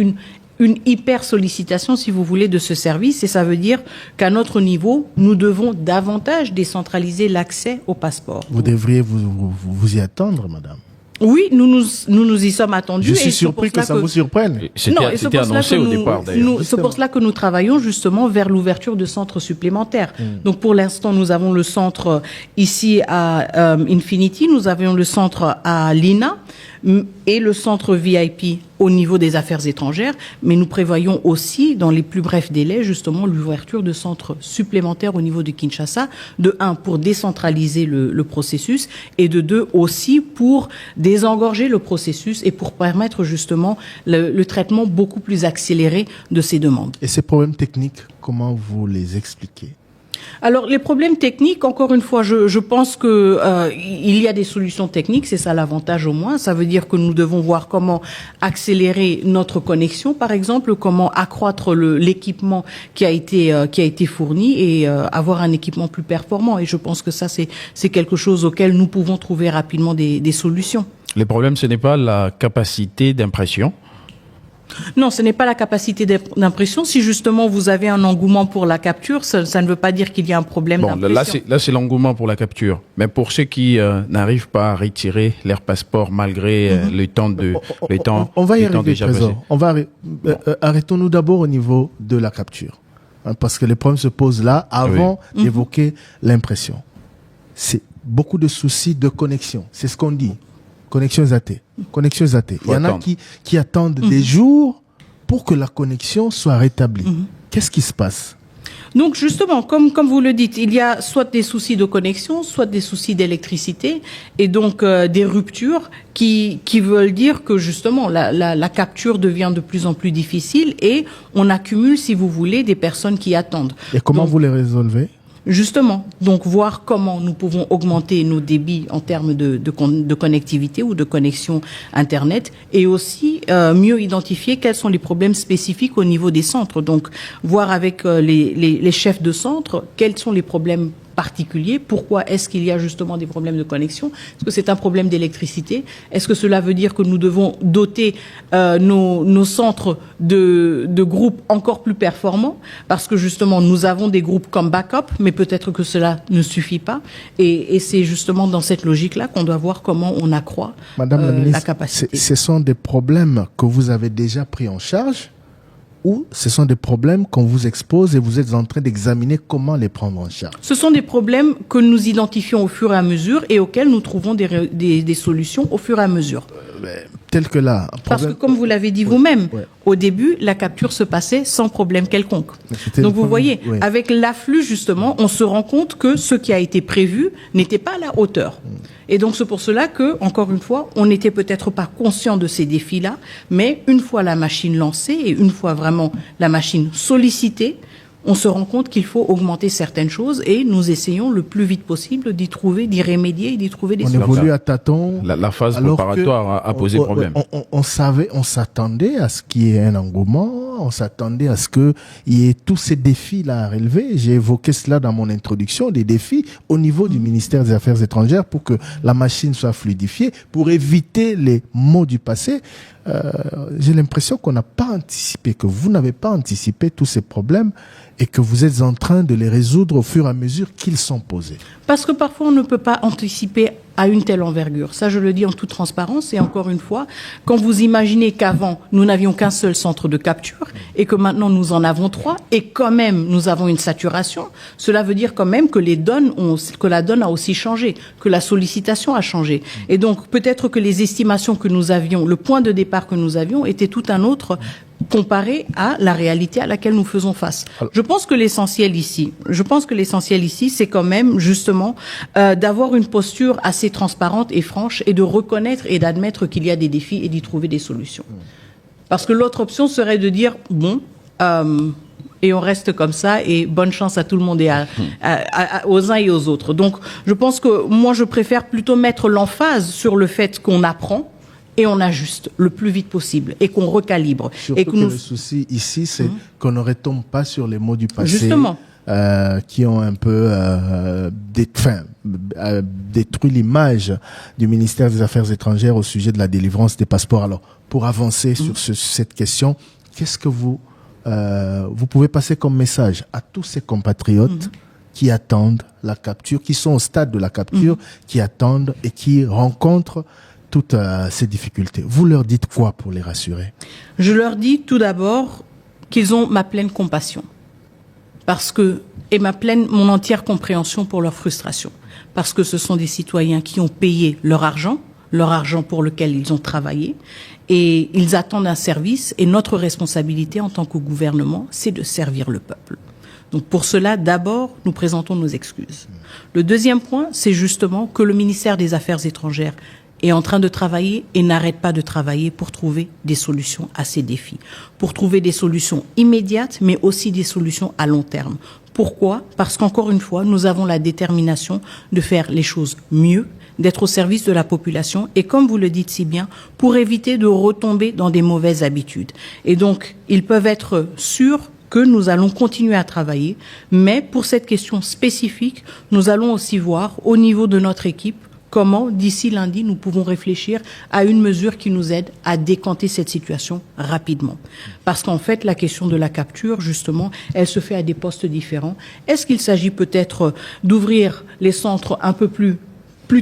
une hyper sollicitation, si vous voulez, de ce service, et ça veut dire qu'à notre niveau, nous devons davantage décentraliser l'accès au passeport. Vous devriez vous y attendre, madame. Oui, nous nous y sommes attendus. Je suis surpris que ça vous surprenne. C'était annoncé au départ, d'ailleurs. C'est pour cela que nous travaillons justement vers l'ouverture de centres supplémentaires. Donc pour l'instant, nous avons le centre ici à Infinity, nous avions le centre à Lina et le centre VIP au niveau des affaires étrangères, mais nous prévoyons aussi, dans les plus brefs délais, justement, l'ouverture de centres supplémentaires au niveau de Kinshasa, de 1, pour décentraliser le processus, et de 2, aussi pour désengorger le processus et pour permettre justement le traitement beaucoup plus accéléré de ces demandes. Et ces problèmes techniques, comment vous les expliquez? Alors les problèmes techniques, encore une fois, je pense que il y a des solutions techniques, c'est ça l'avantage au moins. Ça veut dire que nous devons voir comment accélérer notre connexion, par exemple, comment accroître l'équipement qui a été fourni et avoir un équipement plus performant. Et je pense que ça c'est quelque chose auquel nous pouvons trouver rapidement des solutions. Le problème, ce n'est pas la capacité d'impression. Non, ce n'est pas la capacité d'impression. Si justement vous avez un engouement pour la capture, ça ne veut pas dire qu'il y a un problème d'impression. Là, c'est l'engouement pour la capture. Mais pour ceux qui n'arrivent pas à retirer leur passeport malgré le temps on va y arriver, déjà passé. Arrêtons-nous d'abord au niveau de la capture. Parce que les problèmes se posent là avant d'évoquer l'impression. C'est beaucoup de soucis de connexion. C'est ce qu'on dit. Connexion zatée. Il y en a qui attendent des jours pour que la connexion soit rétablie. Qu'est-ce qui se passe? Donc justement, comme vous le dites, il y a soit des soucis de connexion, soit des soucis d'électricité, et donc des ruptures qui veulent dire que justement la capture devient de plus en plus difficile et on accumule, si vous voulez, des personnes qui attendent. Et comment vous les résolvez? Justement, donc voir comment nous pouvons augmenter nos débits en termes de connectivité ou de connexion Internet et aussi mieux identifier quels sont les problèmes spécifiques au niveau des centres. Donc voir avec les chefs de centre quels sont les problèmes particulier. Pourquoi est-ce qu'il y a justement des problèmes de connexion? Est-ce que c'est un problème d'électricité? Est-ce que cela veut dire que nous devons doter nos centres de groupes encore plus performants? Parce que justement, nous avons des groupes comme backup, mais peut-être que cela ne suffit pas. Et c'est justement dans cette logique-là qu'on doit voir comment on accroît Madame la ministre, la capacité. Ce sont des problèmes que vous avez déjà pris en charge ou ce sont des problèmes qu'on vous expose et vous êtes en train d'examiner comment les prendre en charge? Ce sont des problèmes que nous identifions au fur et à mesure et auxquels nous trouvons des solutions au fur et à mesure. Tel que là. Parce que comme vous l'avez dit vous-même, au début, la capture se passait sans problème quelconque. Donc vous voyez, avec l'afflux justement, on se rend compte que ce qui a été prévu n'était pas à la hauteur. Et donc c'est pour cela que, encore une fois, on n'était peut-être pas conscient de ces défis-là, mais une fois la machine lancée et une fois vraiment la machine sollicitée, on se rend compte qu'il faut augmenter certaines choses et nous essayons le plus vite possible d'y remédier et d'y trouver des solutions. On évolue à tâtons. La phase préparatoire a posé problème. On s'attendait à ce qu'il y ait un engouement, on s'attendait à ce qu'il y ait tous ces défis-là à relever. J'ai évoqué cela dans mon introduction, des défis au niveau du ministère des Affaires étrangères pour que la machine soit fluidifiée, pour éviter les maux du passé. J'ai l'impression qu'on n'a pas anticipé, que vous n'avez pas anticipé tous ces problèmes et que vous êtes en train de les résoudre au fur et à mesure qu'ils sont posés. Parce que parfois on ne peut pas anticiper à une telle envergure. Ça, je le dis en toute transparence. Et encore une fois, quand vous imaginez qu'avant, nous n'avions qu'un seul centre de capture et que maintenant nous en avons 3 et quand même nous avons une saturation, cela veut dire quand même que la donne a aussi changé, que la sollicitation a changé. Et donc, peut-être que les estimations que nous avions, le point de départ que nous avions était tout un autre comparé à la réalité à laquelle nous faisons face. Je pense que l'essentiel ici, c'est quand même justement d'avoir une posture assez transparente et franche et de reconnaître et d'admettre qu'il y a des défis et d'y trouver des solutions. Parce que l'autre option serait de dire et on reste comme ça et bonne chance à tout le monde et aux uns et aux autres. Donc, je pense que moi, je préfère plutôt mettre l'emphase sur le fait qu'on apprend et on ajuste le plus vite possible et qu'on recalibre. Surtout que le souci ici, c'est qu'on ne retombe pas sur les mots du passé. Justement. Qui ont un peu détruit l'image du ministère des Affaires étrangères au sujet de la délivrance des passeports. Alors, pour avancer sur cette question, qu'est-ce que vous pouvez passer comme message à tous ces compatriotes qui attendent la capture, qui sont au stade de la capture, qui attendent et qui rencontrent toutes ces difficultés? Vous leur dites quoi pour les rassurer? Je leur dis tout d'abord qu'ils ont ma pleine compassion. Et mon entière compréhension pour leur frustration. Parce que ce sont des citoyens qui ont payé leur argent pour lequel ils ont travaillé, et ils attendent un service, et notre responsabilité en tant que gouvernement, c'est de servir le peuple. Donc pour cela, d'abord, nous présentons nos excuses. Le deuxième point, c'est justement que le ministère des Affaires étrangères est en train de travailler et n'arrête pas de travailler pour trouver des solutions à ces défis, pour trouver des solutions immédiates, mais aussi des solutions à long terme. Pourquoi ? Parce qu'encore une fois, nous avons la détermination de faire les choses mieux, d'être au service de la population et, comme vous le dites si bien, pour éviter de retomber dans des mauvaises habitudes. Et donc, ils peuvent être sûrs que nous allons continuer à travailler, mais pour cette question spécifique, nous allons aussi voir au niveau de notre équipe comment, d'ici lundi, nous pouvons réfléchir à une mesure qui nous aide à décanter cette situation rapidement. Parce qu'en fait, la question de la capture, justement, elle se fait à des postes différents. Est-ce qu'il s'agit peut-être d'ouvrir les centres un peu plus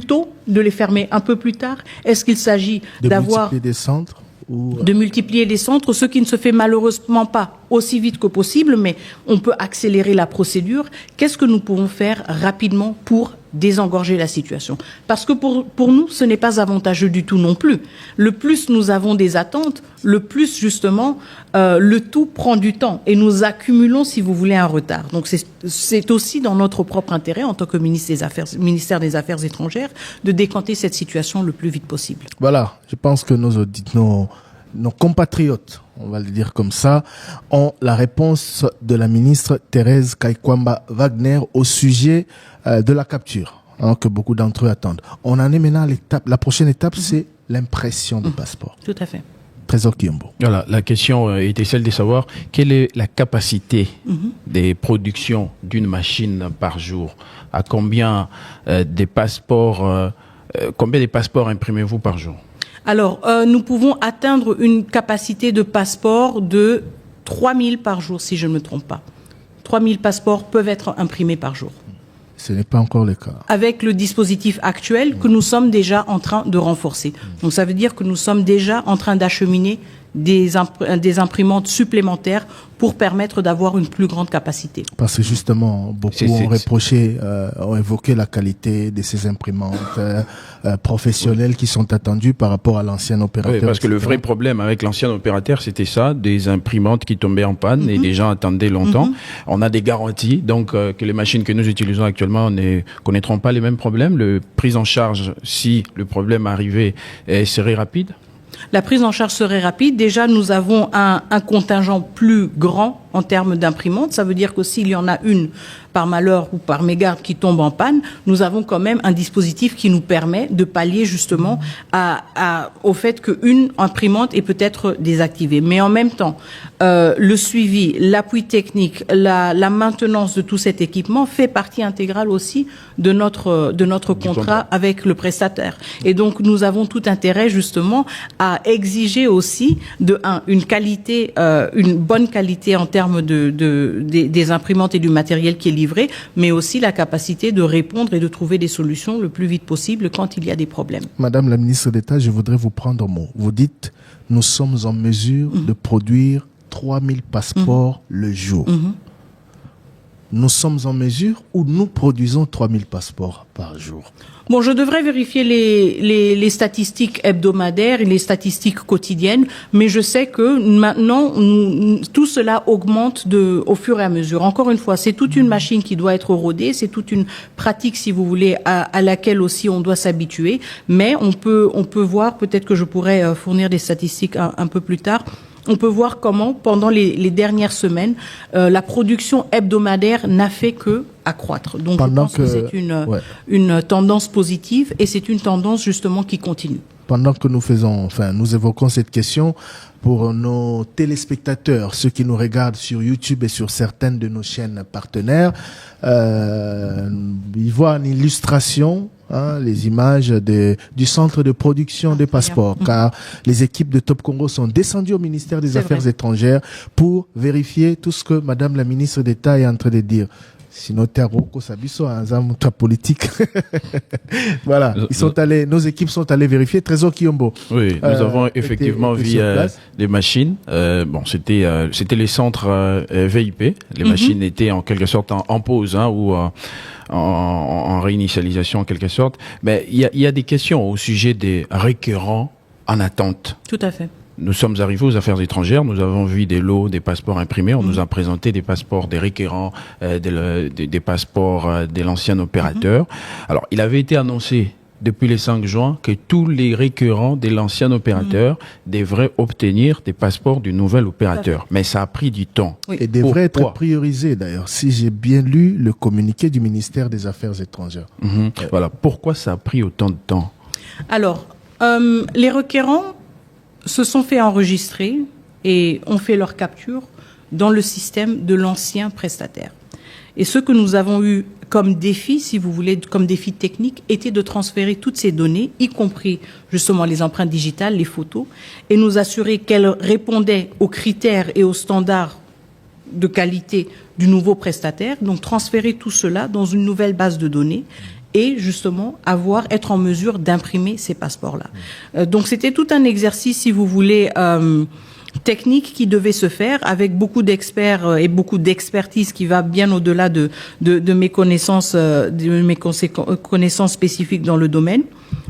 tôt, de les fermer un peu plus tard? Est-ce qu'il s'agit d'avoir... multiplier des centres de multiplier les centres, ce qui ne se fait malheureusement pas aussi vite que possible, mais on peut accélérer la procédure. Qu'est-ce que nous pouvons faire rapidement pour désengorger la situation? Parce que pour nous, ce n'est pas avantageux du tout non plus. Le plus nous avons des attentes, le plus justement le tout prend du temps et nous accumulons, si vous voulez, un retard. Donc c'est aussi dans notre propre intérêt, en tant que ministère des Affaires étrangères, de décanter cette situation le plus vite possible. Voilà, je pense que nos compatriotes, on va le dire comme ça, ont la réponse de la ministre Thérèse Kaikwamba Wagner au sujet de la capture, que beaucoup d'entre eux attendent. On en est maintenant à l'étape. La prochaine étape, c'est l'impression du passeport. Tout à fait. Trésor Kiyombo. Voilà, la question était celle de savoir quelle est la capacité des productions d'une machine par jour. À combien des passeports imprimez-vous par jour? Alors, nous pouvons atteindre une capacité de passeport de 3000 par jour, si je ne me trompe pas. 3000 passeports peuvent être imprimés par jour. Ce n'est pas encore le cas. Avec le dispositif actuel que nous sommes déjà en train de renforcer. Donc, ça veut dire que nous sommes déjà en train d'acheminer des imprimantes supplémentaires pour permettre d'avoir une plus grande capacité. Parce que justement, beaucoup ont évoqué la qualité de ces imprimantes professionnelles qui sont attendues par rapport à l'ancien opérateur. Oui, parce que le vrai problème avec l'ancien opérateur, c'était ça, des imprimantes qui tombaient en panne et les gens attendaient longtemps. On a des garanties, donc que les machines que nous utilisons actuellement ne connaîtront pas les mêmes problèmes. Le prise en charge, si le problème arrivait, serait rapide. La prise en charge serait rapide. Déjà, nous avons un contingent plus grand en termes d'imprimantes. Ça veut dire que s'il y en a une par malheur ou par mégarde qui tombe en panne, nous avons quand même un dispositif qui nous permet de pallier justement au fait qu'une imprimante est peut-être désactivée. Mais en même temps, le suivi, l'appui technique, la maintenance de tout cet équipement fait partie intégrale aussi de notre contrat avec le prestataire. Et donc, nous avons tout intérêt justement à exiger aussi une qualité, une bonne qualité en termes des imprimantes et du matériel qui est livré, mais aussi la capacité de répondre et de trouver des solutions le plus vite possible quand il y a des problèmes. Madame la ministre d'État, je voudrais vous prendre au mot. Vous dites, nous sommes en mesure de produire 3000 passeports le jour. Nous sommes en mesure ou nous produisons 3000 passeports par jour? Bon, je devrais vérifier les statistiques hebdomadaires et les statistiques quotidiennes, mais je sais que maintenant, tout cela augmente au fur et à mesure. Encore une fois, c'est toute une machine qui doit être rodée, c'est toute une pratique, si vous voulez, à laquelle aussi on doit s'habituer, mais on peut voir, peut-être que je pourrais fournir des statistiques un peu plus tard. On peut voir comment, pendant les dernières semaines, la production hebdomadaire n'a fait que accroître. Donc, je pense que c'est une tendance positive et c'est une tendance justement qui continue. Pendant que nous évoquons cette question, pour nos téléspectateurs, ceux qui nous regardent sur YouTube et sur certaines de nos chaînes partenaires, ils voient une illustration, les images du centre de production des passeports, car les équipes de Top Congo sont descendues au ministère des Affaires étrangères pour vérifier tout ce que Madame la ministre d'État est en train de dire. Sinon, politique. Voilà. Nos équipes sont allées vérifier. Trésor Kiyombo. Oui, nous avons effectivement vu les machines. C'était les centres VIP. Les machines étaient en quelque sorte en pause, ou en réinitialisation en quelque sorte. Mais il y a des questions au sujet des requérants en attente. Tout à fait. Nous sommes arrivés aux affaires étrangères, nous avons vu des lots, des passeports imprimés, on nous a présenté des passeports des requérants, des passeports de l'ancien opérateur. Alors, il avait été annoncé depuis le 5 juin, que tous les requérants de l'ancien opérateur devraient obtenir des passeports du nouvel opérateur. Mais ça a pris du temps. Oui. Et devrait être Pourquoi? priorisé d'ailleurs, si j'ai bien lu le communiqué du ministère des Affaires étrangères. Voilà. Pourquoi ça a pris autant de temps? Alors, les requérants se sont fait enregistrer et ont fait leur capture dans le système de l'ancien prestataire. Et ce que nous avons eu comme défi, si vous voulez, comme défi technique, était de transférer toutes ces données, y compris justement les empreintes digitales, les photos, et nous assurer qu'elles répondaient aux critères et aux standards de qualité du nouveau prestataire. Donc transférer tout cela dans une nouvelle base de données et justement être en mesure d'imprimer ces passeports-là. Donc c'était tout un exercice, si vous voulez, technique qui devait se faire avec beaucoup d'experts et beaucoup d'expertise qui va bien au-delà de mes connaissances, connaissances spécifiques dans le domaine.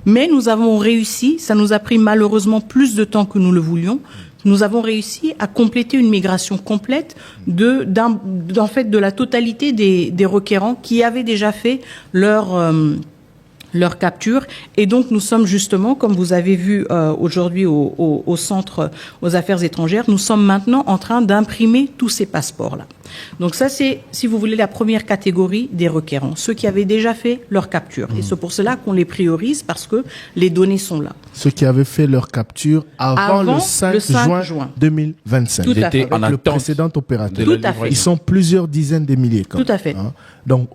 Mais nous avons réussi, ça nous a pris malheureusement plus de temps que nous le voulions. Nous avons réussi à compléter une migration complète en fait, de la totalité des requérants qui avaient déjà fait leur capture. Et donc, nous sommes justement, comme vous avez vu aujourd'hui au Centre aux Affaires étrangères, nous sommes maintenant en train d'imprimer tous ces passeports-là. Donc ça, c'est, si vous voulez, la première catégorie des requérants, ceux qui avaient déjà fait leur capture. Et c'est pour cela qu'on les priorise, parce que les données sont là. Ceux qui avaient fait leur capture avant le 5 juin 2025. Tout à fait. J'étais en Le attente précédent opérateur. Tout à fait. Ils sont plusieurs dizaines de milliers. Quand Tout à fait. même, hein. Donc,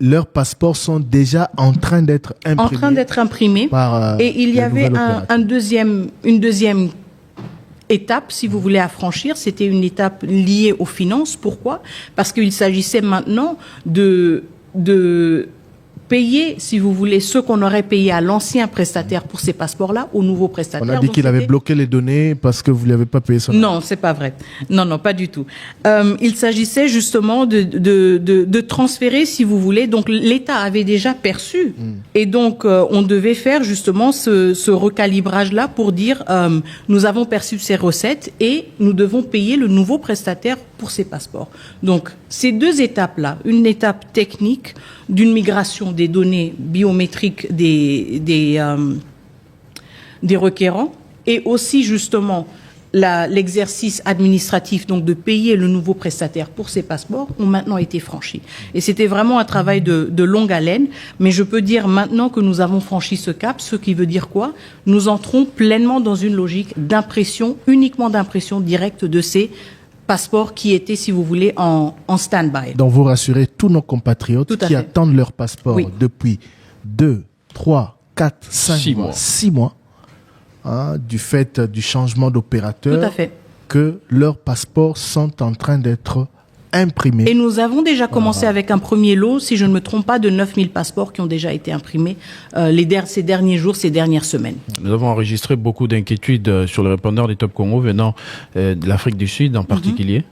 leurs passeports sont déjà en train d'être imprimés. Et il y le avait nouvel une deuxième étape, si vous voulez, à franchir. C'était une étape liée aux finances. Pourquoi? Parce qu'il s'agissait maintenant de payer, si vous voulez, ce qu'on aurait payé à l'ancien prestataire pour ces passeports-là, au nouveau prestataire. On a dit Donc, qu'il avait bloqué les données parce que vous ne lui avez pas payé son Non, c'est pas vrai. Non, pas du tout. Il s'agissait justement de transférer, si vous voulez. Donc, l'État avait déjà perçu. Et donc, on devait faire justement ce recalibrage-là pour dire, nous avons perçu ces recettes et nous devons payer le nouveau prestataire pour ces passeports. Donc, ces deux étapes-là, une étape technique d'une migration des données biométriques des requérants et aussi justement l'exercice administratif, donc de payer le nouveau prestataire pour ces passeports, ont maintenant été franchis. Et c'était vraiment un travail de longue haleine, mais je peux dire maintenant que nous avons franchi ce cap, ce qui veut dire quoi? Nous entrons pleinement dans une logique d'impression, uniquement d'impression directe de ces passeports qui étaient, si vous voulez, en stand-by. Donc vous rassurez tous nos compatriotes qui attendent leur passeport depuis 2, 3, 4, 5 mois, 6 mois, hein, du fait du changement d'opérateur, tout à fait, que leurs passeports sont en train d'être imprimés. Et nous avons déjà commencé avec un premier lot, si je ne me trompe pas, de 9000 passeports qui ont déjà été imprimés ces derniers jours, ces dernières semaines. Nous avons enregistré beaucoup d'inquiétudes sur le répondeur des Top Congo venant de l'Afrique du Sud en particulier.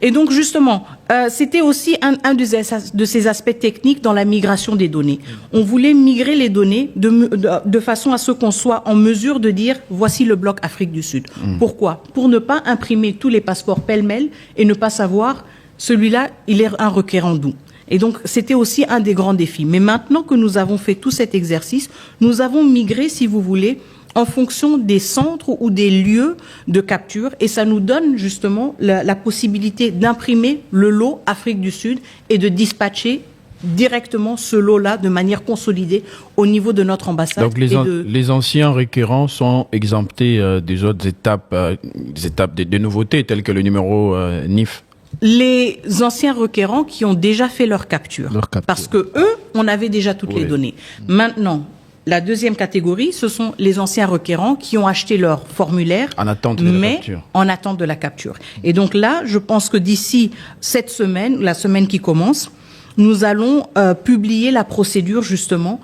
Et donc justement, c'était aussi un de ces aspects techniques dans la migration des données. On voulait migrer les données de façon à ce qu'on soit en mesure de dire voici le bloc Afrique du Sud. Pourquoi? Pour ne pas imprimer tous les passeports pêle-mêle et ne pas savoir celui-là, il est un requérant d'où. Et donc, c'était aussi un des grands défis. Mais maintenant que nous avons fait tout cet exercice, nous avons migré, si vous voulez, en fonction des centres ou des lieux de capture. Et ça nous donne justement la possibilité d'imprimer le lot Afrique du Sud et de dispatcher directement ce lot-là de manière consolidée au niveau de notre ambassade. Donc les anciens requérants sont exemptés des autres étapes, des nouveautés telles que le numéro NIF. Les anciens requérants qui ont déjà fait leur capture. Parce que eux, on avait déjà toutes les données. Maintenant, la deuxième catégorie, ce sont les anciens requérants qui ont acheté leur formulaire, en attente de la capture. En attente de la capture. Et donc là, je pense que d'ici cette semaine, la semaine qui commence, nous allons publier la procédure justement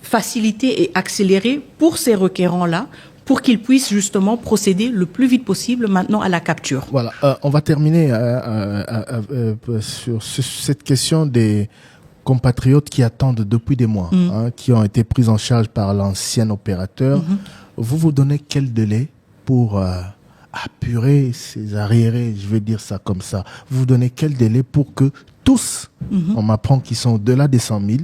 facilitée et accélérée pour ces requérants-là, pour qu'ils puissent justement procéder le plus vite possible maintenant à la capture. Voilà, on va terminer sur cette question des compatriotes qui attendent depuis des mois, qui ont été pris en charge par l'ancien opérateur. Vous donnez quel délai pour apurer ces arriérés, je vais dire ça comme ça. Vous donnez quel délai pour que tous, on m'apprend qu'ils sont au-delà des 100 000,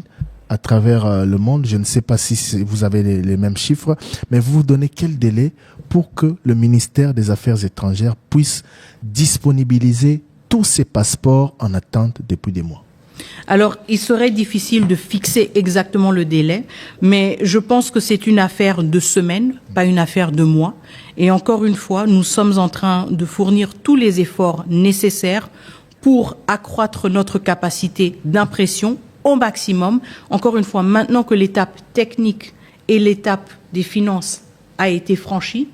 à travers le monde. Je ne sais pas si vous avez les mêmes chiffres, mais vous donnez quel délai pour que le ministère des Affaires étrangères puisse disponibiliser tous ces passeports en attente depuis des mois? Alors, il serait difficile de fixer exactement le délai, mais je pense que c'est une affaire de semaines, pas une affaire de mois. Et encore une fois, nous sommes en train de fournir tous les efforts nécessaires pour accroître notre capacité d'impression au maximum. Encore une fois, maintenant que l'étape technique et l'étape des finances a été franchie,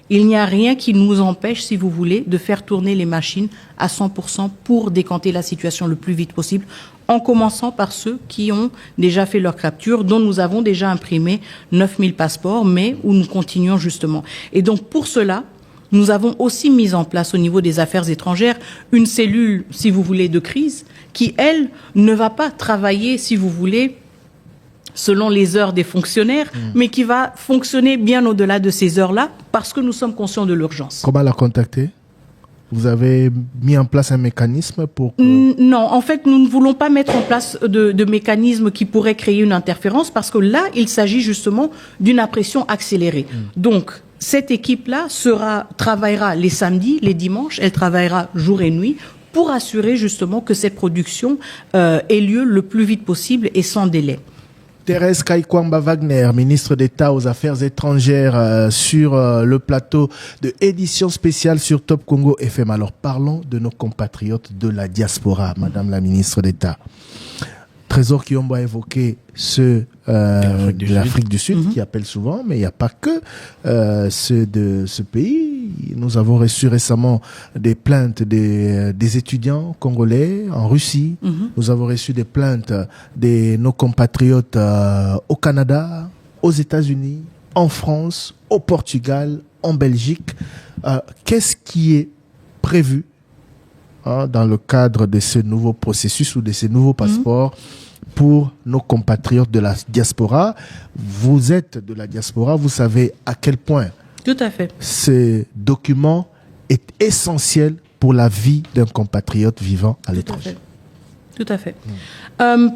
il n'y a rien qui nous empêche, si vous voulez, de faire tourner les machines à 100% pour décanter la situation le plus vite possible, en commençant par ceux qui ont déjà fait leur capture, dont nous avons déjà imprimé 9000 passeports, mais où nous continuons justement. Et donc, pour cela, nous avons aussi mis en place au niveau des affaires étrangères une cellule, si vous voulez, de crise, qui, elle, ne va pas travailler, si vous voulez, selon les heures des fonctionnaires, mais qui va fonctionner bien au-delà de ces heures-là, parce que nous sommes conscients de l'urgence. Comment la contacter? Vous avez mis en place un mécanisme pour que... Non, en fait, nous ne voulons pas mettre en place de mécanismes qui pourraient créer une interférence, parce que là, il s'agit justement d'une impression accélérée. Donc, cette équipe-là travaillera les samedis, les dimanches, elle travaillera jour et nuit pour assurer justement que cette production ait lieu le plus vite possible et sans délai. Thérèse Kaikwamba-Wagner, ministre d'État aux Affaires étrangères, sur le plateau de édition spéciale sur Top Congo FM. Alors parlons de nos compatriotes de la diaspora, Madame la ministre d'État. Trésor Kiyombo a évoqué ceux de l'Afrique du Sud, qui appellent souvent, mais il n'y a pas que ceux de ce pays. Nous avons reçu récemment des plaintes des étudiants congolais en Russie. Nous avons reçu des plaintes de nos compatriotes au Canada, aux États-Unis, en France, au Portugal, en Belgique. Qu'est-ce qui est prévu dans le cadre de ce nouveau processus ou de ces nouveaux passeports pour nos compatriotes de la diaspora? Vous êtes de la diaspora, vous savez à quel point Tout à fait. ce document est essentiel pour la vie d'un compatriote vivant à l'étranger. Tout à fait.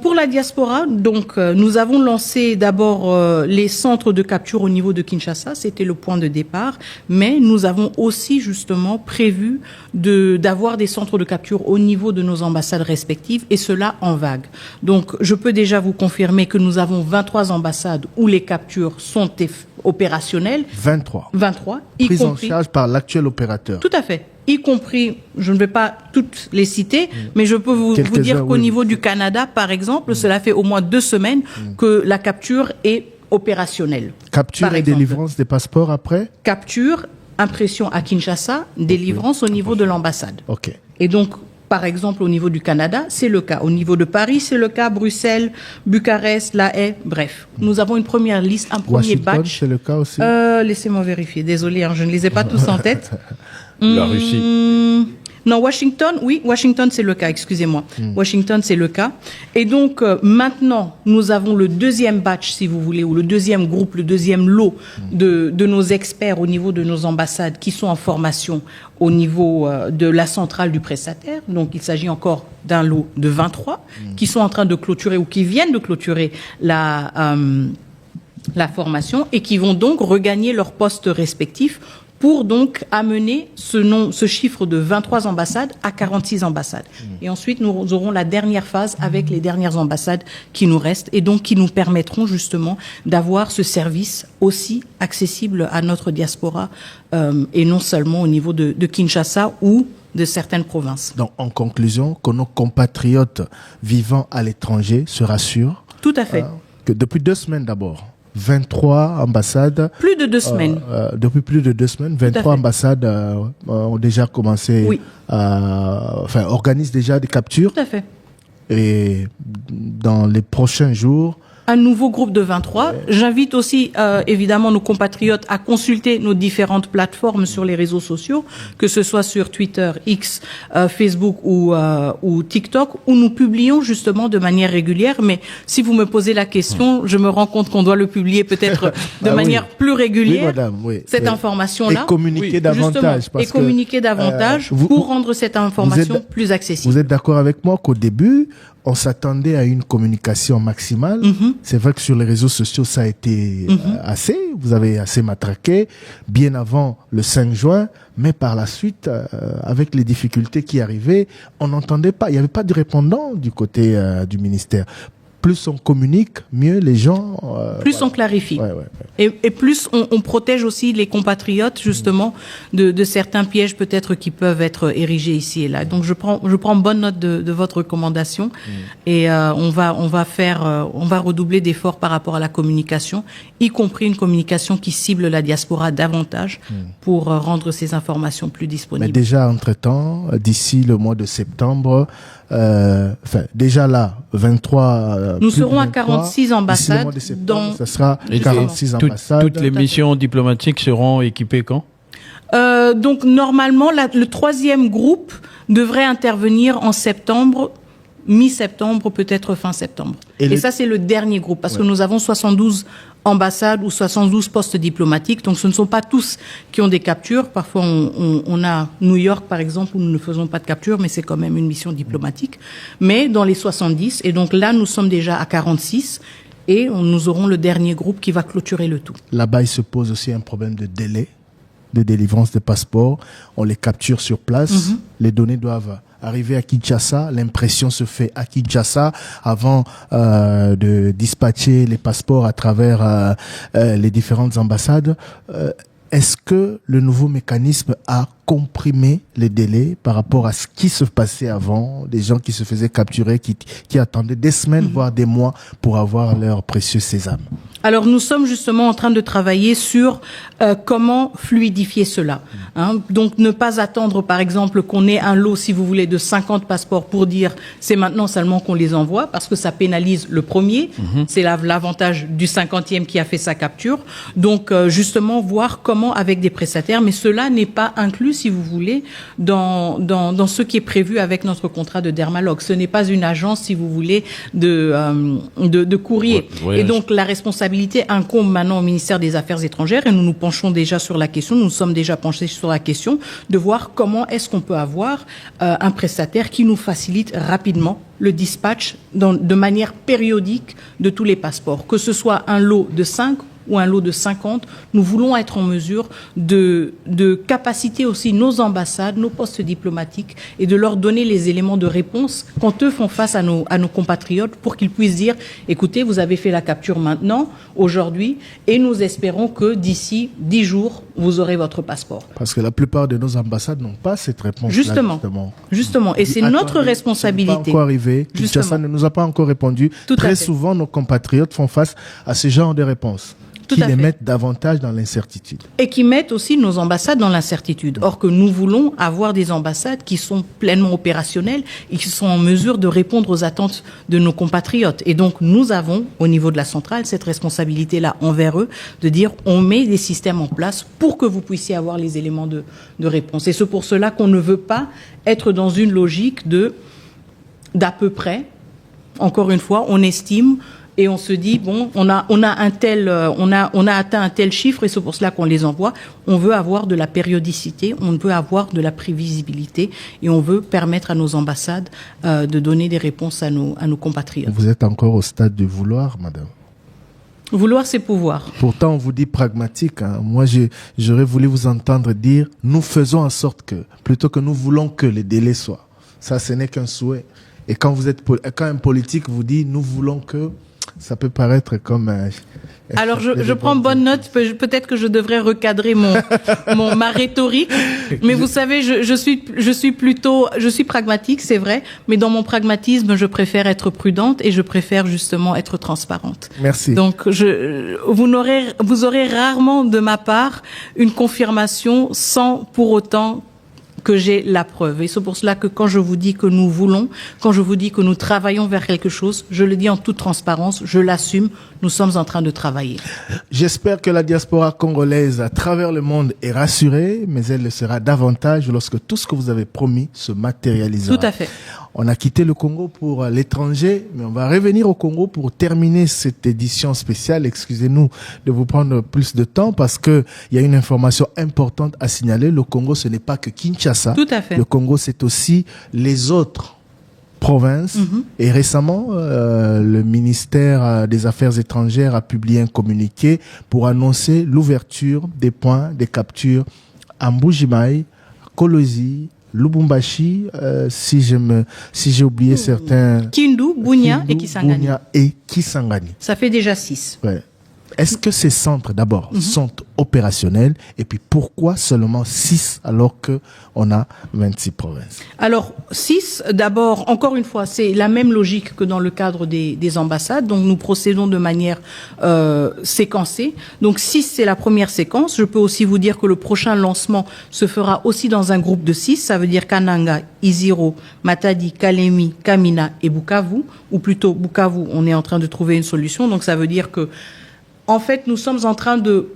Pour la diaspora, donc, nous avons lancé d'abord les centres de capture au niveau de Kinshasa, c'était le point de départ, mais nous avons aussi justement prévu d'avoir des centres de capture au niveau de nos ambassades respectives, et cela en vague. Donc, je peux déjà vous confirmer que nous avons 23 ambassades où les captures sont opérationnelles. 23. 23, Prise en charge par l'actuel opérateur. Tout à fait. Y compris, je ne vais pas toutes les citer, mais je peux vous dire qu'au niveau du Canada, par exemple, cela fait au moins 2 semaines que la capture est opérationnelle. Capture et délivrance des passeports après? Capture, impression à Kinshasa, délivrance au niveau de l'ambassade. Ok. Et donc, par exemple, au niveau du Canada, c'est le cas. Au niveau de Paris, c'est le cas. Bruxelles, Bucarest, La Haye, bref. Nous avons une première liste, un premier Washington, batch. c'est le cas aussi? Laissez-moi vérifier. Désolé, je ne les ai pas tous en tête. La Russie. Non, Washington, oui, Washington c'est le cas, excusez-moi. Washington c'est le cas. Et donc maintenant, nous avons le deuxième batch, si vous voulez, ou le deuxième groupe, le deuxième lot de nos experts au niveau de nos ambassades qui sont en formation au niveau de la centrale du prestataire. Donc il s'agit encore d'un lot de 23 qui sont en train de clôturer ou qui viennent de clôturer la formation et qui vont donc regagner leurs postes respectifs pour donc amener ce chiffre de 23 ambassades à 46 ambassades. Et ensuite, nous aurons la dernière phase avec les dernières ambassades qui nous restent et donc qui nous permettront justement d'avoir ce service aussi accessible à notre diaspora et non seulement au niveau de Kinshasa ou de certaines provinces. Donc, en conclusion, que nos compatriotes vivant à l'étranger se rassurent. Tout à fait. Que depuis 2 semaines d'abord, 23 ambassades. Plus de 2 semaines. Depuis plus de 2 semaines, 23 ambassades ont déjà commencé, organisent déjà des captures. Tout à fait. Et dans les prochains jours, Un nouveau groupe de 23. J'invite aussi, évidemment, nos compatriotes à consulter nos différentes plateformes sur les réseaux sociaux, que ce soit sur Twitter, X, Facebook ou TikTok, où nous publions justement de manière régulière. Mais si vous me posez la question, je me rends compte qu'on doit le publier peut-être de manière plus régulière. Oui, madame, oui. Cette information-là. Et communiquer davantage. Et communiquer davantage pour rendre cette information plus accessible. Vous êtes d'accord avec moi qu'au début, on s'attendait à une communication maximale. C'est vrai que sur les réseaux sociaux, ça a été assez. Vous avez assez matraqué bien avant le 5 juin. Mais par la suite, avec les difficultés qui arrivaient, on n'entendait pas. Il n'y avait pas de répondant du côté du ministère. Plus on communique, mieux les gens... plus on clarifie. Et plus on protège aussi les compatriotes, justement, de certains pièges peut-être qui peuvent être érigés ici et là. Donc je prends bonne note de votre recommandation et on va redoubler d'efforts par rapport à la communication, y compris une communication qui cible la diaspora davantage pour rendre ces informations plus disponibles. Mais déjà, entre-temps, d'ici le mois de septembre... déjà là, 23... nous serons à 46 ambassades. Ça sera 46 ambassades. Toutes les missions diplomatiques seront équipées quand? Donc normalement, le troisième groupe devrait intervenir en septembre, mi-septembre, peut-être fin septembre. Et ça, c'est le dernier groupe, parce que nous avons 72 ambassades ou 72 postes diplomatiques. Donc, ce ne sont pas tous qui ont des captures. Parfois, on a New York, par exemple, où nous ne faisons pas de capture, mais c'est quand même une mission diplomatique. Mais dans les 70, et donc là, nous sommes déjà à 46, et nous aurons le dernier groupe qui va clôturer le tout. Là-bas, il se pose aussi un problème de délai de délivrance des passeports. On les capture sur place. Les données doivent arriver à Kinshasa. L'impression se fait à Kinshasa avant de dispatcher les passeports à travers les différentes ambassades. Est-ce que le nouveau mécanisme a comprimé les délais par rapport à ce qui se passait avant, des gens qui se faisaient capturer, qui attendaient des semaines, voire des mois pour avoir leur précieux sésame? Alors nous sommes justement en train de travailler sur comment fluidifier cela. Donc ne pas attendre par exemple qu'on ait un lot, si vous voulez, de 50 passeports pour dire c'est maintenant seulement qu'on les envoie, parce que ça pénalise le premier. C'est l'avantage du 50e qui a fait sa capture. Donc justement voir comment avec des prestataires, mais cela n'est pas inclus, si vous voulez, dans ce qui est prévu avec notre contrat de Dermalog. Ce n'est pas une agence, si vous voulez, de courrier. Et donc la responsabilité incombe maintenant au ministère des Affaires étrangères, et nous nous penchons déjà sur la question, nous nous sommes déjà penchés sur la question de voir comment est-ce qu'on peut avoir un prestataire qui nous facilite rapidement le dispatch de manière périodique de tous les passeports, que ce soit un lot de 5 ou un lot de 50, nous voulons être en mesure de capaciter aussi nos ambassades, nos postes diplomatiques, et de leur donner les éléments de réponse quand eux font face à nos compatriotes, pour qu'ils puissent dire, écoutez, vous avez fait la capture maintenant, aujourd'hui, et nous espérons que d'ici 10 jours, vous aurez votre passeport. Parce que la plupart de nos ambassades n'ont pas cette réponse. Justement. Et c'est notre responsabilité. Ça n'est pas encore arrivé. Kinshasa ne nous a pas encore répondu. Très souvent, nos compatriotes font face à ce genre de réponses. Qui les mettent davantage dans l'incertitude. Et qui mettent aussi nos ambassades dans l'incertitude. Or que nous voulons avoir des ambassades qui sont pleinement opérationnelles et qui sont en mesure de répondre aux attentes de nos compatriotes. Et donc nous avons, au niveau de la centrale, cette responsabilité-là envers eux, de dire on met des systèmes en place pour que vous puissiez avoir les éléments de réponse. Et c'est pour cela qu'on ne veut pas être dans une logique d'à peu près. Encore une fois, on estime. Et on se dit bon, on a atteint un tel chiffre, et c'est pour cela qu'on les envoie. On veut avoir de la périodicité, on veut avoir de la prévisibilité, et on veut permettre à nos ambassades de donner des réponses à nos compatriotes. Vous êtes encore au stade de vouloir, madame. Vouloir, c'est pouvoir. Pourtant, on vous dit pragmatique. Moi, j'aurais voulu vous entendre dire nous faisons en sorte que, plutôt que nous voulons que les délais soient. Ça, ce n'est qu'un souhait. Et quand un politique vous dit nous voulons que, ça peut paraître comme... Alors, je prends bonne note. Peut-être que je devrais recadrer ma rhétorique. Mais vous savez, je suis pragmatique, c'est vrai. Mais dans mon pragmatisme, je préfère être prudente et je préfère justement être transparente. Merci. Donc, vous aurez rarement de ma part une confirmation sans pour autant que j'ai la preuve. Et c'est pour cela que quand je vous dis que nous voulons, quand je vous dis que nous travaillons vers quelque chose, je le dis en toute transparence, je l'assume, nous sommes en train de travailler. J'espère que la diaspora congolaise à travers le monde est rassurée, mais elle le sera davantage lorsque tout ce que vous avez promis se matérialisera. Tout à fait. On a quitté le Congo pour l'étranger, mais on va revenir au Congo pour terminer cette édition spéciale. Excusez-nous de vous prendre plus de temps parce que il y a une information importante à signaler. Le Congo, ce n'est pas que Kinshasa. Tout à fait. Le Congo, c'est aussi les autres provinces. Et récemment, le ministère des Affaires étrangères a publié un communiqué pour annoncer l'ouverture des points de capture à Mbuji-Mayi, Kolwezi, Lubumbashi, si j'ai oublié certains. Kindu, Bunia et Kisangani. Bunia et Kisangani. Ça fait déjà 6. Ouais. Est-ce que ces centres, d'abord, sont opérationnels? Et puis, pourquoi seulement 6 alors que on a 26 provinces? Alors, 6, d'abord, encore une fois, c'est la même logique que dans le cadre des ambassades. Donc, nous procédons de manière séquencée. Donc, 6, c'est la première séquence. Je peux aussi vous dire que le prochain lancement se fera aussi dans un groupe de 6. Ça veut dire Kananga, Iziro, Matadi, Kalemi, Kamina et Bukavu. Ou plutôt, Bukavu, on est en train de trouver une solution. Donc, ça veut dire que en fait, nous sommes en train de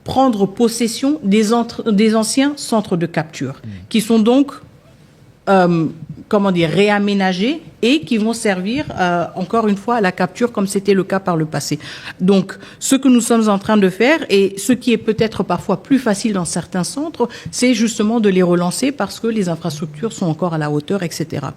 prendre possession des anciens centres de capture, qui sont donc, réaménagés et qui vont servir, encore une fois, à la capture comme c'était le cas par le passé. Donc, ce que nous sommes en train de faire, et ce qui est peut-être parfois plus facile dans certains centres, c'est justement de les relancer parce que les infrastructures sont encore à la hauteur, etc.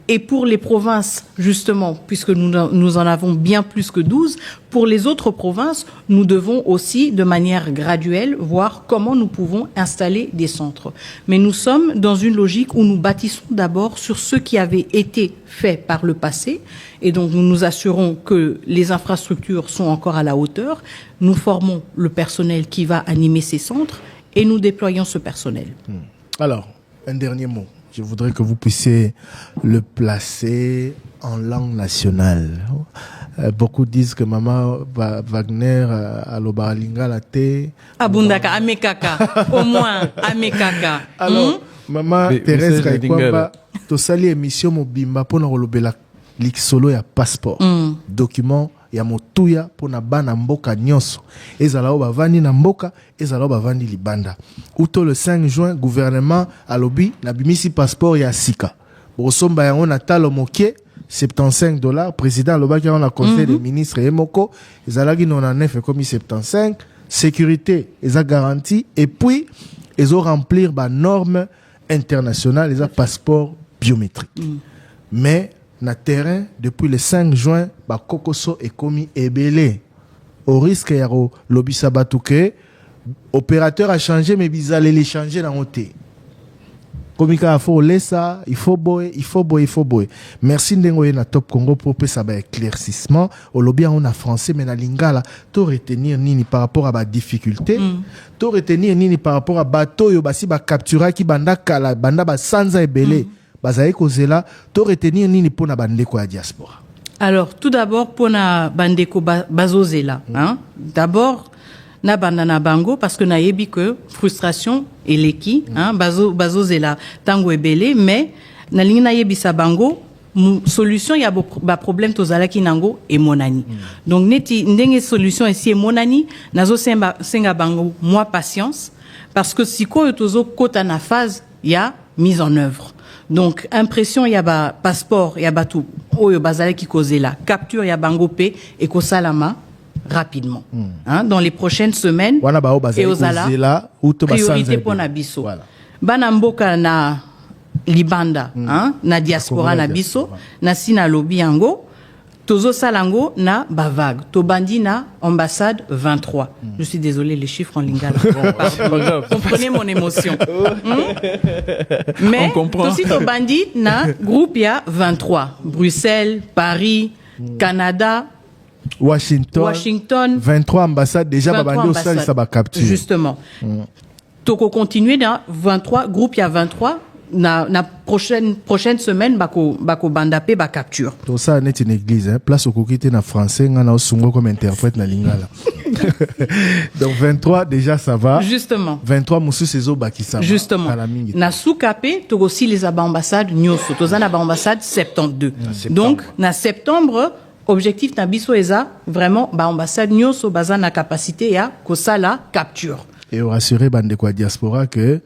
Et pour les provinces, justement, puisque nous en avons bien plus que 12, pour les autres provinces, nous devons aussi, de manière graduelle, voir comment nous pouvons installer des centres. Mais nous sommes dans une logique où nous bâtissons d'abord sur ce qui avait été fait par le passé, et donc nous nous assurons que les infrastructures sont encore à la hauteur, nous formons le personnel qui va animer ces centres, et nous déployons ce personnel. Alors, un dernier mot. Je voudrais que vous puissiez le placer en langue nationale. Beaucoup disent que Maman Wagner a l'obalinga la thé. Abundaka, amekaka. Au moins, amekaka. Alors, Maman Thérèse Kaikwamba, to sali émission mobimba pour n'olobela l'ixolo ya passeport. Document ya motuya pona bana mboka nyonso ezala o bavandi na mboka ezala o bavandi libanda. Uto le 5 juin gouvernement alobi na bimisi passeport ya sika bosomba yango na talo mokie $75 président alobaki on a conseil des ministres emoko ezalaki 99 ekomi 75 sécurité eza garantie et puis ezo remplir ba normes internationales eza passeport biométrique. Mais na terrain depuis le 5 juin ba kokoso ekomi ebele au risque ya lobisa batuke opérateur a changé mais bizale les changer na hoté komika faut laisser il faut boy merci ndengo na Top Congo pour ça ba éclaircissement au lobby on a français mais na lingala to retenir nini par rapport à ba difficulté to retenir nini par rapport à bateau yo basi ba capturer ki banda kala banda ba sanza ebele bazaye kozela to retenir nini pona bandeko ya diaspora. Alors tout d'abord pona bandeko bazozela d'abord na bandana bango parce que na yebi que frustration eleki bazozela tango ebele mais na lingi na yebi sa bango solution ya ba problème tozalaki nango e monani. Donc neti ndenge solution ici e monani nazo senga bango moi patience parce que siko tozo kota na phase ya mise en œuvre. Donc impression ya ba passeport ya batu oyo bazala ki kozela capture ya bango pe et ko salama rapidement dans les prochaines semaines et ozala priorité pour na biso bana mboka na libanda na diaspora na biso na sina lobi yango tozo salango na bavague to bandi na ambassade 23. Je suis désolé les chiffres en lingala. Comprenez mon émotion. Mais aussi to bandi na groupe ya 23. Bruxelles, Paris, Canada, Washington 23 ambassades déjà babandi au sali ça ba capture. Justement. Toko continuer dans 23 groupe ya 23 na prochaine semaine bako bandape ba capture. Tout ça net une église place au kokité na français ngana osungo comme interprète na lingala. Donc 23 déjà ça va. Justement. 23 musu sezo bakisa. Justement. Na soukape to aussi les ambassades nyoso. To zana ambassade 72. Donc na septembre objectif na biso eza vraiment ba ambassade nyoso bazana capacité ya kosala capture. Et rassurer bande kwa diaspora que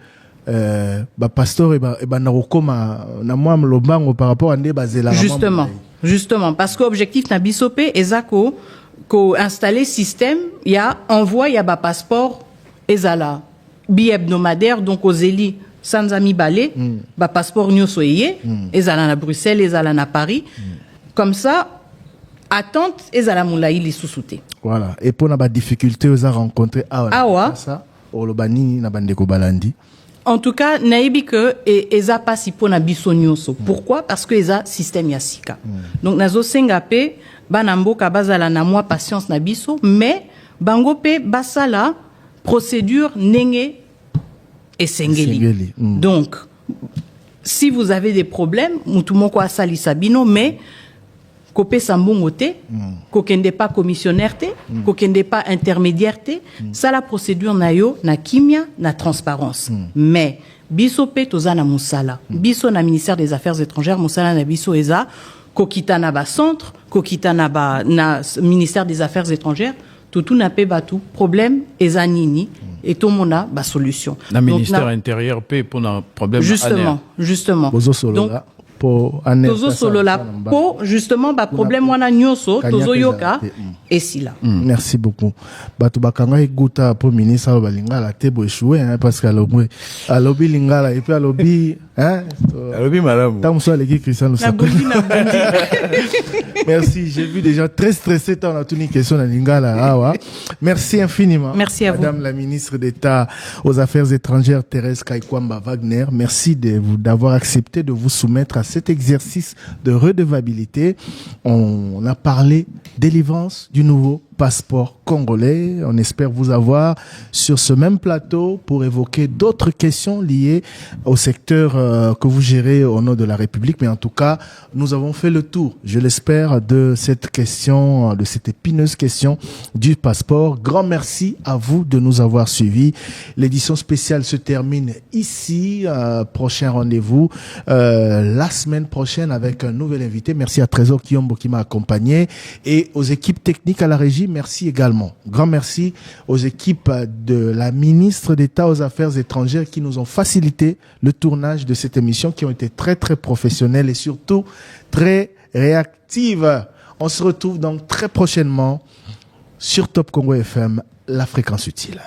ba pasteur et ba na kokoma na moi mlobango par rapport à nde bazela. Justement parce que objectif na biso pe eza ko installer système ya envoi ya ba passeport ezala bi hebdomadaire donc aux éli sans ami balé ba passeport nyoso yé ezala na Bruxelles ezala na Paris comme ça attente ezala moulaï li sous-souté. Voilà et pour na ba difficulté aux a rencontré ça olobani na bandeko balandi. En tout cas, naïbi que eza pas si pour na biso nyonso. Pourquoi? Parce que eza système yasika. Donc nazo sengape banamboka bazala na moi patience na biso, mais bangope basala procédure nenge et sengeli. Donc si vous avez des problèmes, mutumoko asali sabino, mais kopé sambongo te, kokende pas commissionnaire te, kokende pas intermédiaire te, ça la procédure na yo na kimia na transparence. Mais biso pe tozana musala. Biso na ministère des Affaires étrangères musala na biso eza kokita na ba centre, kokita na ba na ministère des Affaires étrangères, tout na pe batu problème eza nini et tout mona ba solution. Na ministère intérieur pe pour un problème justement. Donc pour tozo solo la pour justement ba problème wana nyoso tozo yoka et si là. Merci beaucoup. Batu bakanga iguta pour ministre balingala te bo échouer parce que alobi lingala et puis alobi alobi madame. Tant soit les Christian nous Merci, j'ai vu des gens très stressés tant on a tenu question na lingala. Merci infiniment. Merci à Madame la ministre d'État aux Affaires étrangères Thérèse Kaikwamba Wagner, merci d'avoir accepté de vous soumettre à cet exercice de redevabilité. On a parlé délivrance du nouveau passeport congolais. On espère vous avoir sur ce même plateau pour évoquer d'autres questions liées au secteur que vous gérez au nom de la République. Mais en tout cas, nous avons fait le tour, je l'espère, de cette question, de cette épineuse question du passeport. Grand merci à vous de nous avoir suivis. L'édition spéciale se termine ici. Prochain rendez-vous la semaine prochaine avec un nouvel invité. Merci à Trésor Kiyombo qui m'a accompagné et aux équipes techniques à la régie. Merci également. Grand merci aux équipes de la ministre d'État aux Affaires étrangères qui nous ont facilité le tournage de cette émission, qui ont été très très professionnelles et surtout très réactives. On se retrouve donc très prochainement sur Top Congo FM, la fréquence utile.